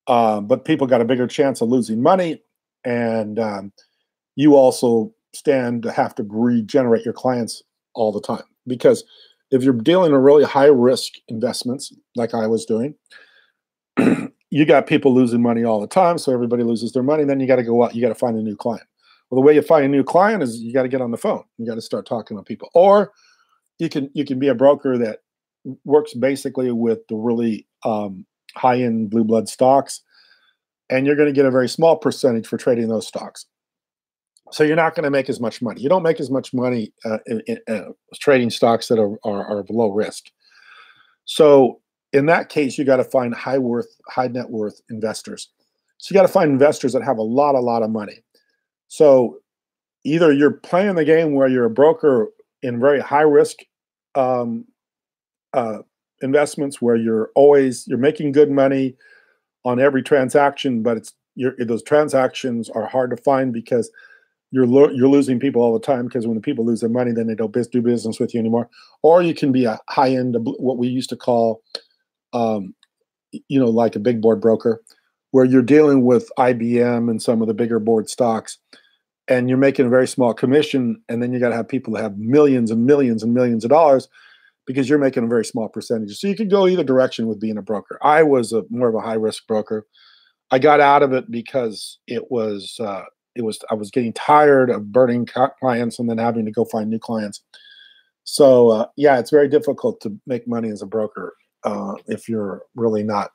But people got a bigger chance of losing money, and you also stand to have to regenerate your clients all the time. Because if you're dealing in really high risk investments, like I was doing, you got people losing money all the time, so everybody loses their money. Then you got to go out, you got to find a new client. Well, the way you find a new client is you got to get on the phone. You got to start talking to people, or you can be a broker that works basically with the really high-end blue blood stocks, and you're going to get a very small percentage for trading those stocks. So you're not going to make as much money. You don't make as much money in trading stocks that are low risk. So in that case, you got to find high net worth investors. So you got to find investors that have a lot of money. So either you're playing the game where you're a broker in very high risk investments, where you're making good money on every transaction, but those transactions are hard to find because you're losing people all the time, because when the people lose their money, then they don't do business with you anymore. Or you can be a high end, what we used to call, like a big board broker, where you're dealing with IBM and some of the bigger board stocks, and you're making a very small commission, and then you got to have people that have millions and millions and millions of dollars because you're making a very small percentage. So you could go either direction with being a broker. I was more of a high risk broker. I got out of it because it was I was getting tired of burning clients and then having to go find new clients. So yeah, it's very difficult to make money as a broker if you're really not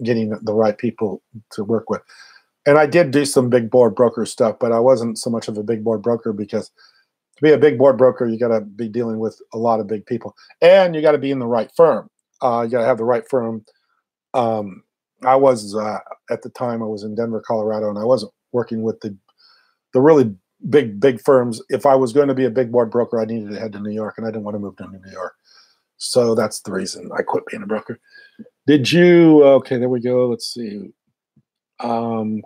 getting the right people to work with. And I did do some big board broker stuff, but I wasn't so much of a big board broker because to be a big board broker, you got to be dealing with a lot of big people, and you got to be in the right firm. You got to have the right firm. I was at the time I was in Denver, Colorado, and I wasn't working with the really big firms. If I was going to be a big board broker, I needed to head to New York, and I didn't want to move down to New York. So that's the reason I quit being a broker. Did you? Okay, there we go. Let's see.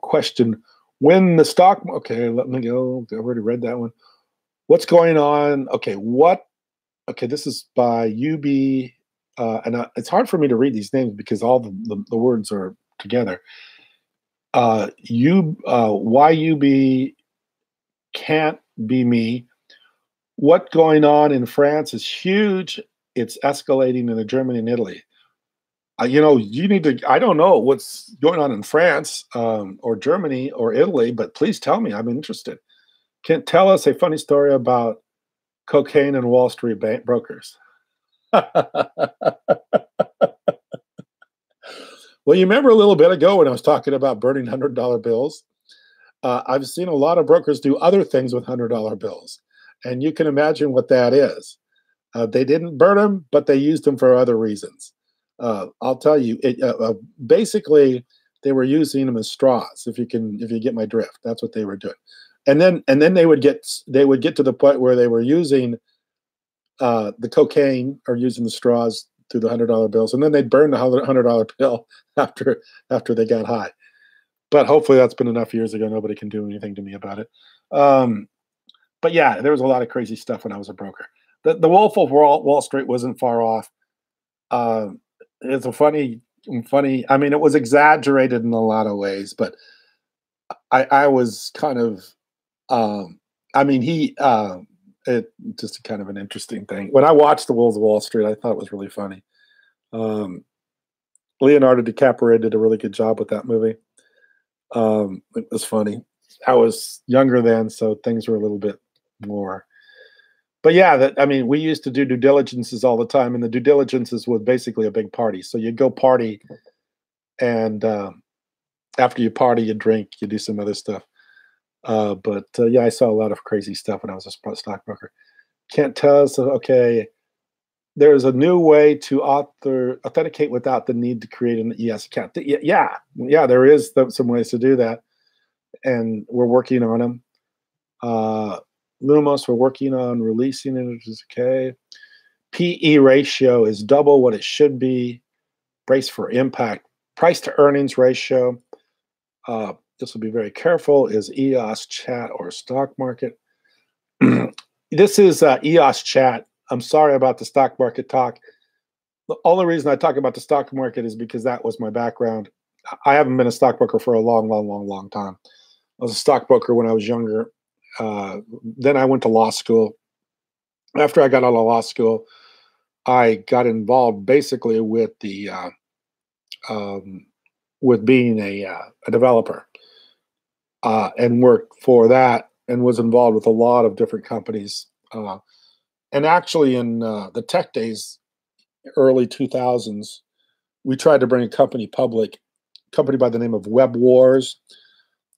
Question: when the stock? Okay, let me go. I already read that one. What's going on? Okay, what? Okay, this is by UB, and it's hard for me to read these names because all the words are together. YUB can't be me. What going on in France is huge. It's escalating in Germany and Italy. You know, you need to. I don't know what's going on in France or Germany or Italy, but please tell me. I'm interested. Can tell us a funny story about cocaine and Wall Street brokers. Well, you remember a little bit ago when I was talking about burning $100 bills? I've seen a lot of brokers do other things with $100 bills, and you can imagine what that is. They didn't burn them, but they used them for other reasons. I'll tell you, basically they were using them as straws. If you get my drift, that's what they were doing. And then they would get to the point where they were using the cocaine or using the straws through the $100 bills, and then they'd burn the $100 bill after they got high. But hopefully that's been enough years ago. Nobody can do anything to me about it. But yeah, there was a lot of crazy stuff when I was a broker. The Wolf of Wall Street wasn't far off. It's a funny. I mean, it was exaggerated in a lot of ways, but I was kind of. I mean, it just kind of an interesting thing. When I watched The Wolves of Wall Street, I thought it was really funny. Leonardo DiCaprio did a really good job with that movie. It was funny. I was younger then, so things were a little bit more. But yeah, I mean, we used to do due diligences all the time, and the due diligences was basically a big party. So you'd go party, and after you party, you drink, you do some other stuff. But yeah, I saw a lot of crazy stuff when I was a stockbroker. Can't tell us. Okay, there's a new way to authenticate without the need to create an EOS account. Yeah, there is some ways to do that, and we're working on them. Lumos, we're working on releasing it, which is okay. PE ratio is double what it should be. Brace for impact. Price to earnings ratio. This will be very careful. Is EOS chat or stock market? This is EOS chat. I'm sorry about the stock market talk. The only reason I talk about the stock market is because that was my background. I haven't been a stockbroker for a long time. I was a stockbroker when I was younger. Then I went to law school. After I got out of law school, I got involved basically with the with being a developer, and worked for that, and was involved with a lot of different companies. And actually, in the tech days, early 2000s, we tried to bring a company public, company by the name of Web Wars.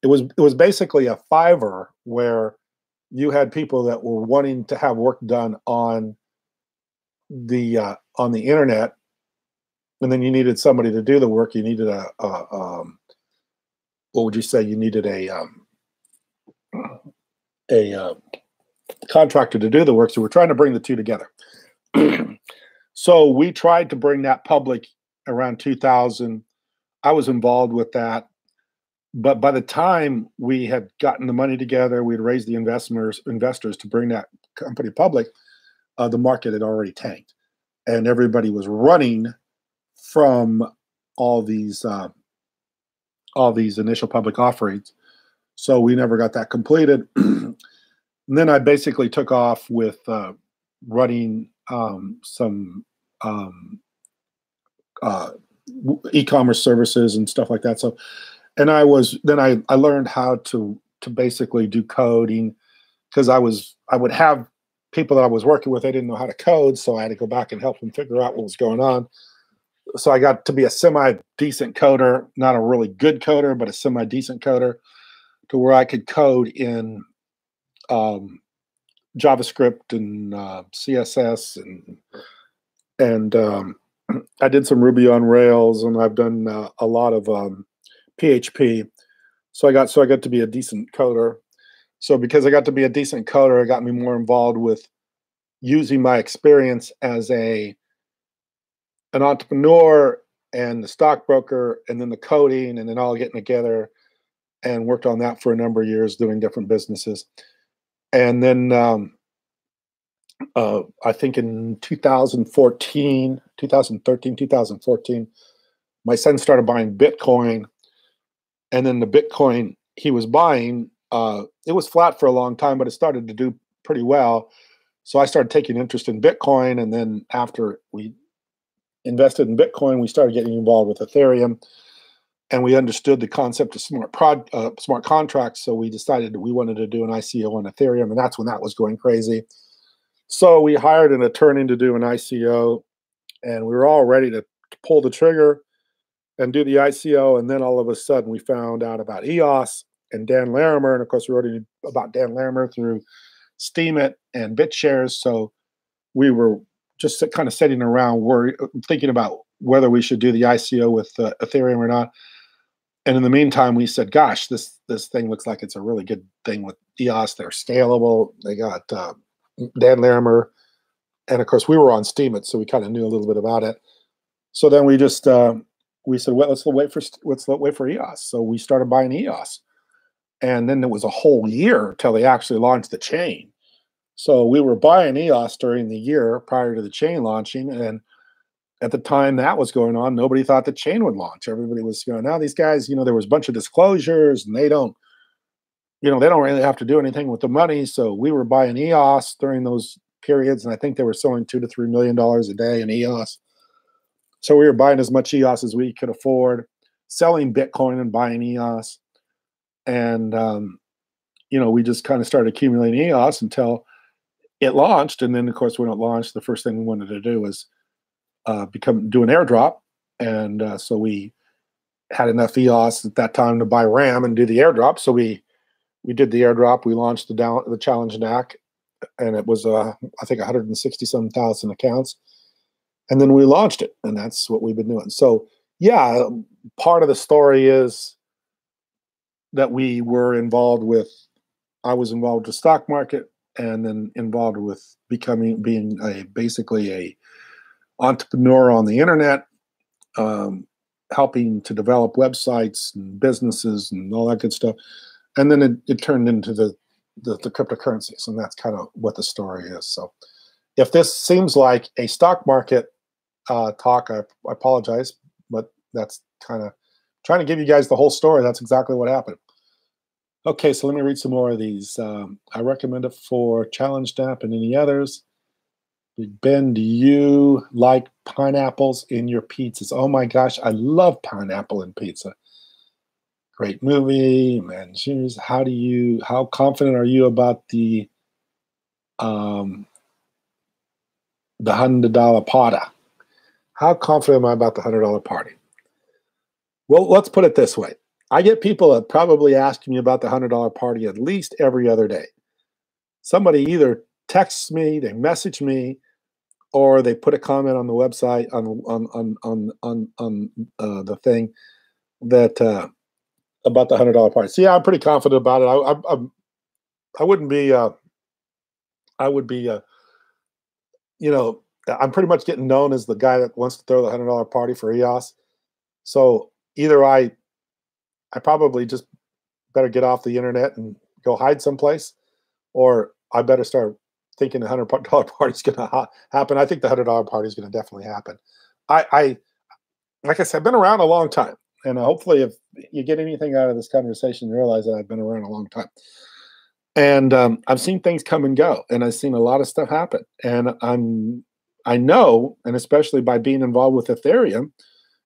It was basically a Fiverr where you had people that were wanting to have work done on the internet, and then you needed somebody to do the work. You needed what would you say? You needed a contractor to do the work. So we're trying to bring the two together. So we tried to bring that public around 2000. I was involved with that. But by the time we had gotten the money together, we'd raised the investors to bring that company public, the market had already tanked. And everybody was running from all these initial public offerings. So we never got that completed. And then I basically took off with running some e-commerce services and stuff like that. So, and I learned how to to basically do coding, because I would have people that I was working with, they didn't know how to code, so I had to go back and help them figure out what was going on. So I got to be a semi-decent coder, not a really good coder, but a semi-decent coder, to where I could code in um, JavaScript and CSS, and I did some Ruby on Rails, and I've done a lot of PHP. So I got to be a decent coder. So because I got to be a decent coder, it got me more involved with using my experience as an entrepreneur and the stockbroker, and then the coding, and then all getting together, and worked on that for a number of years doing different businesses. And then I think in 2013, 2014, my son started buying Bitcoin, and then the Bitcoin he was buying, it was flat for a long time, but it started to do pretty well. So I started taking interest in Bitcoin, and then after we invested in Bitcoin, we started getting involved with Ethereum, and we understood the concept of smart contracts. So we decided that we wanted to do an ICO on Ethereum, and that's when that was going crazy. So we hired an attorney to do an ICO, and we were all ready to pull the trigger and do the ICO. And then all of a sudden, we found out about EOS and Dan Larimer, and of course, we already knew about Dan Larimer through Steemit and BitShares. So we were just kind of sitting around, thinking about whether we should do the ICO with Ethereum or not. And in the meantime, we said, "Gosh, this thing looks like it's a really good thing with EOS. They're scalable. They got Dan Larimer, and of course, we were on Steemit, so we kind of knew a little bit about it. So then we just we said, well, let's wait for EOS. So we started buying EOS, and then it was a whole year till they actually launched the chain. So we were buying EOS during the year prior to the chain launching, and at the time that was going on, nobody thought the chain would launch. Everybody was going, now these guys, there was a bunch of disclosures, and they don't really have to do anything with the money. So we were buying EOS during those periods, and I think they were selling $2 to $3 million a day in EOS. So we were buying as much EOS as we could afford, selling Bitcoin and buying EOS. And, we just kind of started accumulating EOS until it launched. And then, of course, when it launched, the first thing we wanted to do was do an airdrop. And so we had enough EOS at that time to buy RAM and do the airdrop. So we did the airdrop. We launched the challenge NAC, and it was I think 160,000 accounts. And then we launched it, and that's what we've been doing. So yeah, part of the story is that I was involved with the stock market, and then involved with being basically a entrepreneur on the internet, helping to develop websites and businesses and all that good stuff. And then it turned into the cryptocurrencies, and that's kind of what the story is. So if this seems like a stock market talk, I apologize, but that's kind of trying to give you guys the whole story. That's exactly what happened. Okay, so let me read some more of these. I recommend it for Challenge DApp and any others. Big Ben, do you like pineapples in your pizzas? Oh my gosh, I love pineapple in pizza. Great movie, man. Cheers. How confident are you about the $100 party? How confident am I about the $100 party? Well, let's put it this way. I get people that probably ask me about the $100 party at least every other day. Somebody either texts me, they message me, or they put a comment on the website on the thing that about the $100 party. So yeah, I'm pretty confident about it. I wouldn't be. I would be. I'm pretty much getting known as the guy that wants to throw the $100 party for EOS. So either I probably just better get off the internet and go hide someplace, or I better start thinking the $100 party is going to happen. I think the $100 party is going to definitely happen. I like I said, I've been around a long time, and hopefully, if you get anything out of this conversation, you realize that I've been around a long time, and I've seen things come and go, and I've seen a lot of stuff happen, and I know, and especially by being involved with Ethereum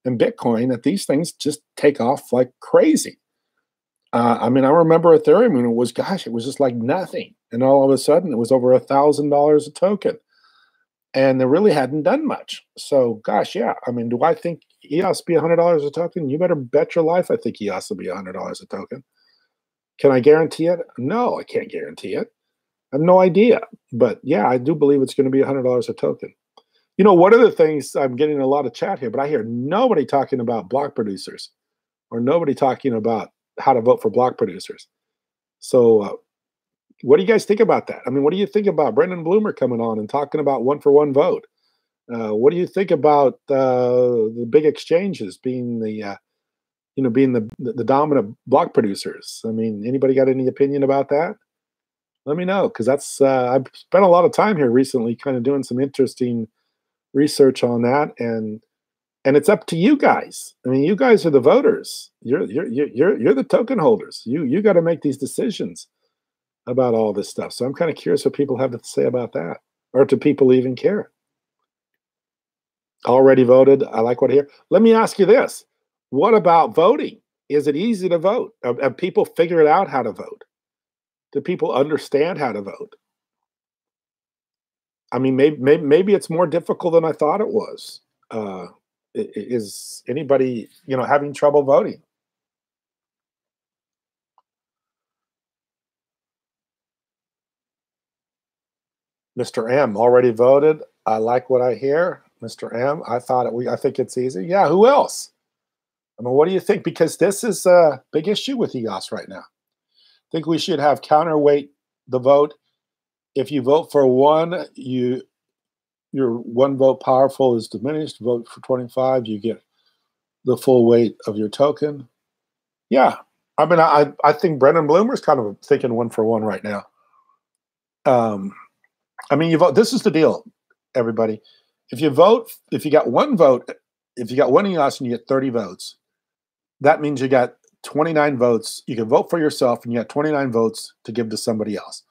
and Bitcoin, that these things just take off like crazy. I mean, I remember Ethereum when it was, gosh, it was just like nothing, and all of a sudden it was over $1,000 a token, and they really hadn't done much. So, gosh, yeah. I mean, do I think EOS be $100 a token? You better bet your life I think EOS will be $100 a token. Can I guarantee it? No, I can't guarantee it. I have no idea. But yeah, I do believe it's going to be $100 a token. You know, one of the things I'm getting a lot of chat here, but I hear nobody talking about block producers or nobody talking about how to vote for block producers. So, what do you guys think about that? I mean, what do you think about Brendan Bloomer coming on and talking about one for one vote? What do you think about the big exchanges being being the dominant block producers? I mean, anybody got any opinion about that? Let me know, because that's I've spent a lot of time here recently, kind of doing some interesting research on that, and it's up to you guys. I mean, you guys are the voters. You're the token holders. You got to make these decisions about all this stuff. So I'm kind of curious what people have to say about that, or do people even care? Already voted. I like what I hear. Let me ask you this: what about voting? Is it easy to vote? Have people figured out how to vote? Do people understand how to vote? I mean, maybe it's more difficult than I thought it was. Is anybody, having trouble voting? Mr. M already voted. I like what I hear. Mr. M, I think it's easy. Yeah, who else? I mean, what do you think? Because this is a big issue with EOS right now. I think we should have counterweight the vote. If you vote for one, your one vote powerful is diminished. Vote for 25, you get the full weight of your token. Yeah. I mean, I think Brendan Bloomer's kind of thinking one for one right now. I mean, you vote. This is the deal, everybody. If you vote, if you got one vote, if you got one EOS and you get 30 votes, that means you got 29 votes. You can vote for yourself and you got 29 votes to give to somebody else.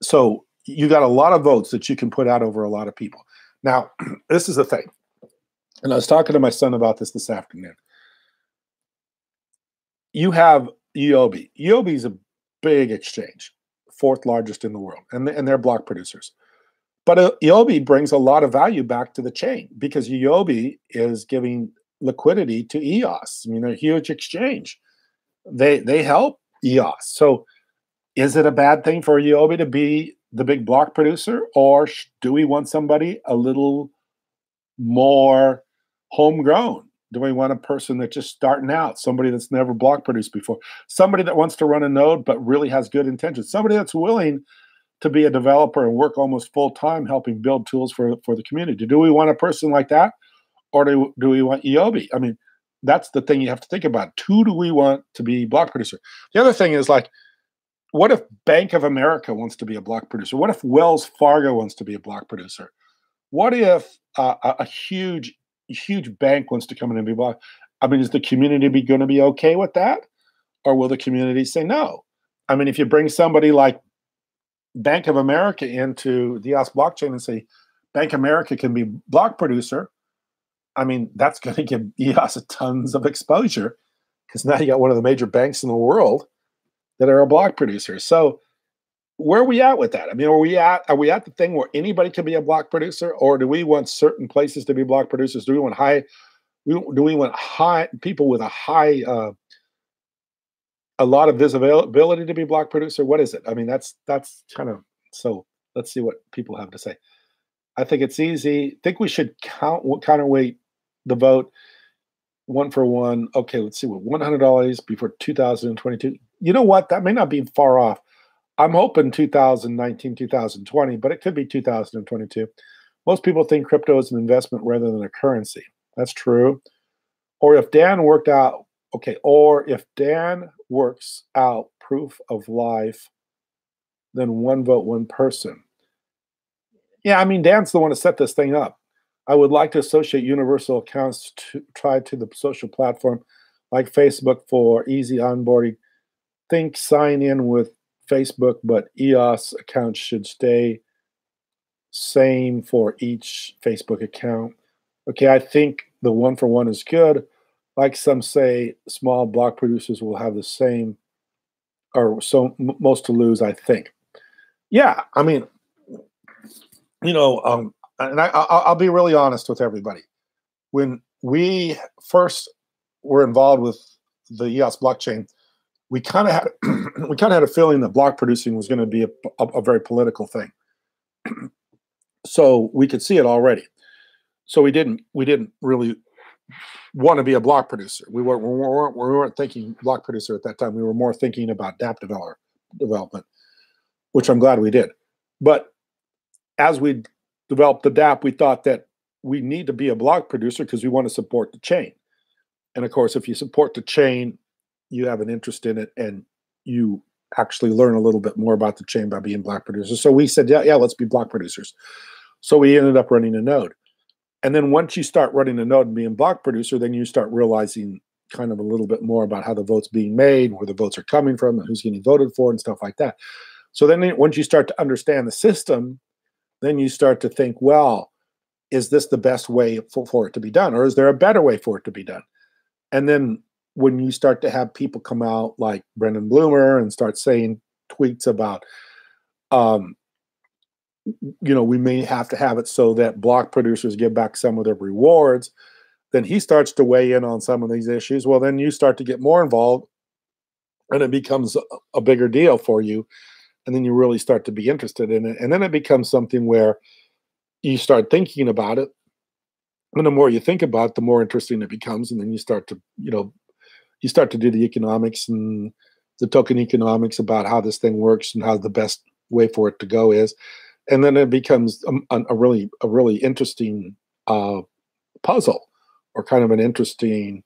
So you got a lot of votes that you can put out over a lot of people. Now, this is the thing. And I was talking to my son about this afternoon. You have EOB. EOB is a big exchange, fourth largest in the world, and they're block producers. But EOB brings a lot of value back to the chain because EOB is giving liquidity to EOS. I mean, they're a huge exchange. They help EOS. So is it a bad thing for EOB to be the big block producer, or do we want somebody a little more homegrown? Do we want a person that's just starting out, somebody that's never block produced before, somebody that wants to run a node but really has good intentions, somebody that's willing to be a developer and work almost full time helping build tools for the community? Do we want a person like that, or do we want EOB? I mean, that's the thing you have to think about. Who do we want to be block producer? The other thing is, like, what if Bank of America wants to be a block producer? What if Wells Fargo wants to be a block producer? What if a huge bank wants to come in and be block? I mean, is the community going to be okay with that, or will the community say no? I mean, if you bring somebody like Bank of America into the EOS blockchain and say Bank of America can be block producer, I mean, that's going to give EOS tons of exposure because now you got one of the major banks in the world that are a block producer. So where are we at with that? I mean, are we at the thing where anybody can be a block producer, or do we want certain places to be block producers? Do we want high people with a lot of visibility to be block producer? What is it? I mean, that's kind of, so let's see what people have to say. I think it's easy. I think we should counterweight the vote one for one. Okay, let's see, what, $100 before 2022. You know what? That may not be far off. I'm hoping 2019, 2020, but it could be 2022. Most people think crypto is an investment rather than a currency. That's true. Or if Dan worked out, okay, or if Dan works out proof of life, then one vote, one person. Yeah, I mean, Dan's the one to set this thing up. I would like to associate universal accounts tied to the social platform like Facebook for easy onboarding. Think sign in with Facebook, but EOS accounts should stay same for each Facebook account. Okay, I think the one for one is good. like some say, small block producers will have the same or most to lose, I think. Yeah, I mean, and I'll be really honest with everybody. When we first were involved with the EOS blockchain, we kind of had we kind of had a feeling that block producing was going to be a very political thing. So we could see it already. So we didn't really want to be a block producer. We weren't thinking block producer at that time. We were more thinking about DApp development, which I'm glad we did. But as we developed the DApp, we thought that we need to be a block producer because we want to support the chain. And of course, if you support the chain, you have an interest in it, and you actually learn a little bit more about the chain by being block producers. So we said, yeah, let's be block producers. So we ended up running a node. And then once you start running a node and being block producer, then you start realizing kind of a little bit more about how the vote's being made, where the votes are coming from, and who's getting voted for, and stuff like that. So then once you start to understand the system, then you start to think, well, is this the best way for it to be done? Or is there a better way for it to be done? And then when you start to have people come out like Brendan Bloomer and start saying tweets about, we may have to have it so that block producers give back some of their rewards, then he starts to weigh in on some of these issues. Well, then you start to get more involved, and it becomes a bigger deal for you. And then you really start to be interested in it. And then it becomes something where you start thinking about it. And the more you think about it, the more interesting it becomes. And then you start to, you start to do the economics and the token economics about how this thing works and how the best way for it to go is. And then it becomes a really interesting puzzle, or kind of an interesting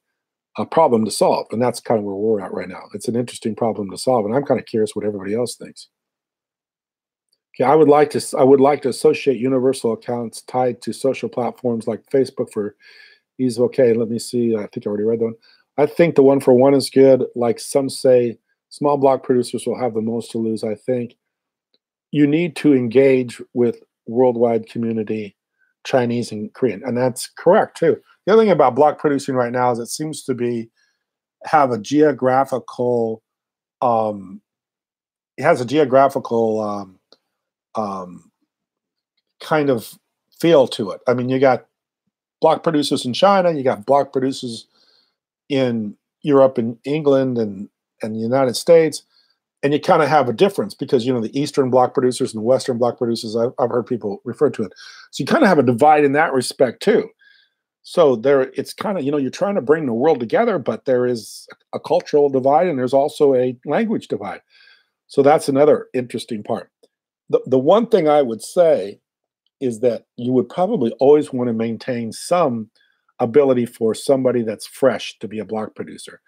problem to solve. And that's kind of where we're at right now. It's an interesting problem to solve. And I'm kind of curious what everybody else thinks. Okay, I would like to associate universal accounts tied to social platforms like Facebook for ease. Okay, let me see. I think I already read that one. I think the 1-for-1 is good. Like some say, small block producers will have the most to lose. I think you need to engage with worldwide community, Chinese and Korean, and that's correct too. The other thing about block producing right now is it seems to have a geographical, it has a geographical kind of feel to it. I mean, you got block producers in China, you got block producers in Europe and England and the United States, and you kind of have a difference because, the Eastern block producers and Western block producers, I've heard people refer to it. So you kind of have a divide in that respect too. So it's kind of, you're trying to bring the world together, but there is a cultural divide, and there's also a language divide. So that's another interesting part. The one thing I would say is that you would probably always want to maintain some ability for somebody that's fresh to be a block producer.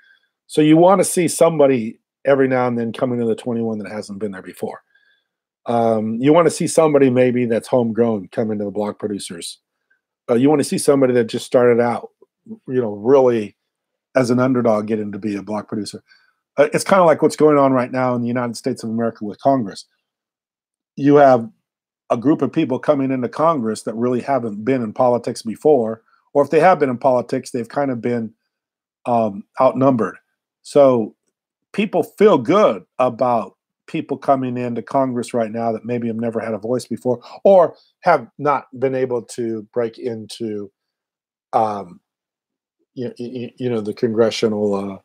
So you want to see somebody every now and then come into the 21 that hasn't been there before. You want to see somebody maybe that's homegrown come into the block producers. You want to see somebody that just started out, really as an underdog getting to be a block producer. It's kind of like what's going on right now in the United States of America with Congress. You have a group of people coming into Congress that really haven't been in politics before, or if they have been in politics, they've kind of been outnumbered. So people feel good about people coming into Congress right now that maybe have never had a voice before, or have not been able to break into, the congressional,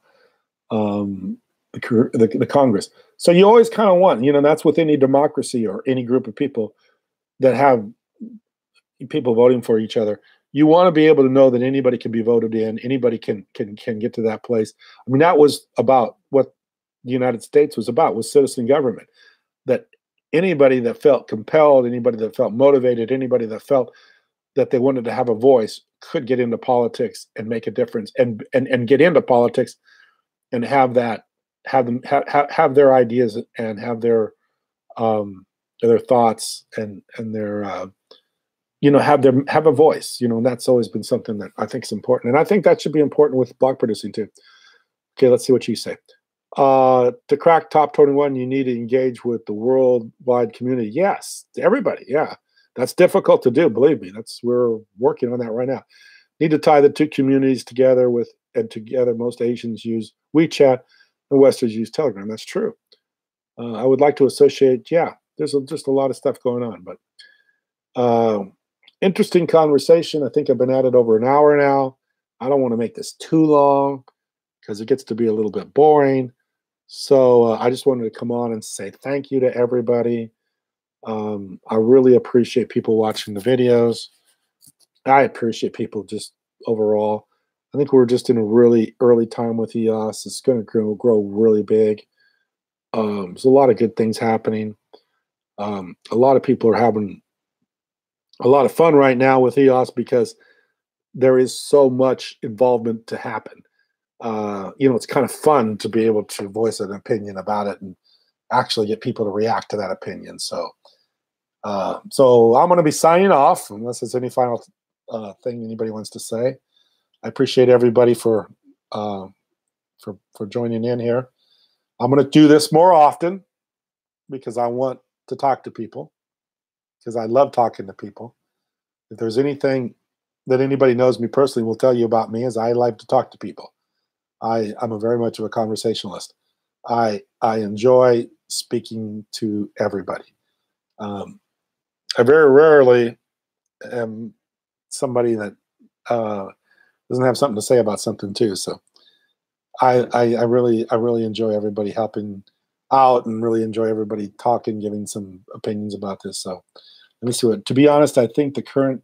the Congress. So you always kind of want, that's with any democracy or any group of people that have people voting for each other. You want to be able to know that anybody can be voted in, anybody can get to that place. I mean, that was about what the United States was about, was citizen government. That anybody that felt compelled, anybody that felt motivated, anybody that felt that they wanted to have a voice could get into politics and make a difference, and get into politics and have their ideas and have their thoughts and their have a voice, and that's always been something that I think is important. And I think that should be important with block producing too. Okay, let's see what you say. To crack top 21, you need to engage with the worldwide community. Yes, everybody. Yeah, that's difficult to do. Believe me, we're working on that right now. Need to tie the two communities together and together most Asians use WeChat and Westerners use Telegram. That's true. I would like to associate, yeah, there's just a lot of stuff going on, but interesting conversation. I think I've been at it over an hour now. I don't want to make this too long because it gets to be a little bit boring. So I just wanted to come on and say thank you to everybody. I really appreciate people watching the videos. I appreciate people just overall. I think we're just in a really early time with EOS. It's going to grow really big. There's a lot of good things happening. A lot of people are having a lot of fun right now with EOS because there is so much involvement to happen. It's kind of fun to be able to voice an opinion about it and actually get people to react to that opinion. So I'm going to be signing off unless there's any final thing anybody wants to say. I appreciate everybody for joining in here. I'm going to do this more often because I want to talk to people because I love talking to people. If there's anything that anybody knows me personally will tell you about me is I like to talk to people. I'm a very much of a conversationalist. I enjoy speaking to everybody. I very rarely am somebody that doesn't have something to say about something too. So I really enjoy everybody helping out and really enjoy everybody talking, giving some opinions about this. So let me see what. To be honest, I think the current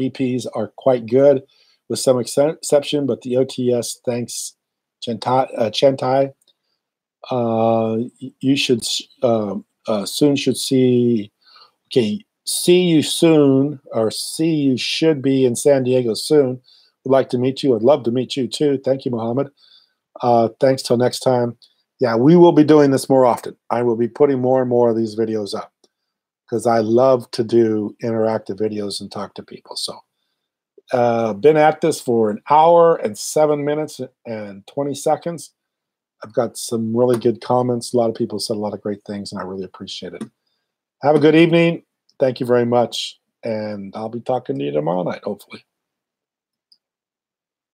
BPs are quite good, with some exception. But the OTS, thanks, Chantai. You should soon should see. Okay, see you soon, or see you should be in San Diego soon. Would like to meet you. I'd love to meet you too. Thank you, Mohammed. Thanks till next time. Yeah, we will be doing this more often. I will be putting more and more of these videos up because I love to do interactive videos and talk to people. So been at this for an hour and 7 minutes and 20 seconds. I've got some really good comments. A lot of people said a lot of great things, and I really appreciate it. Have a good evening. Thank you very much. And I'll be talking to you tomorrow night, hopefully.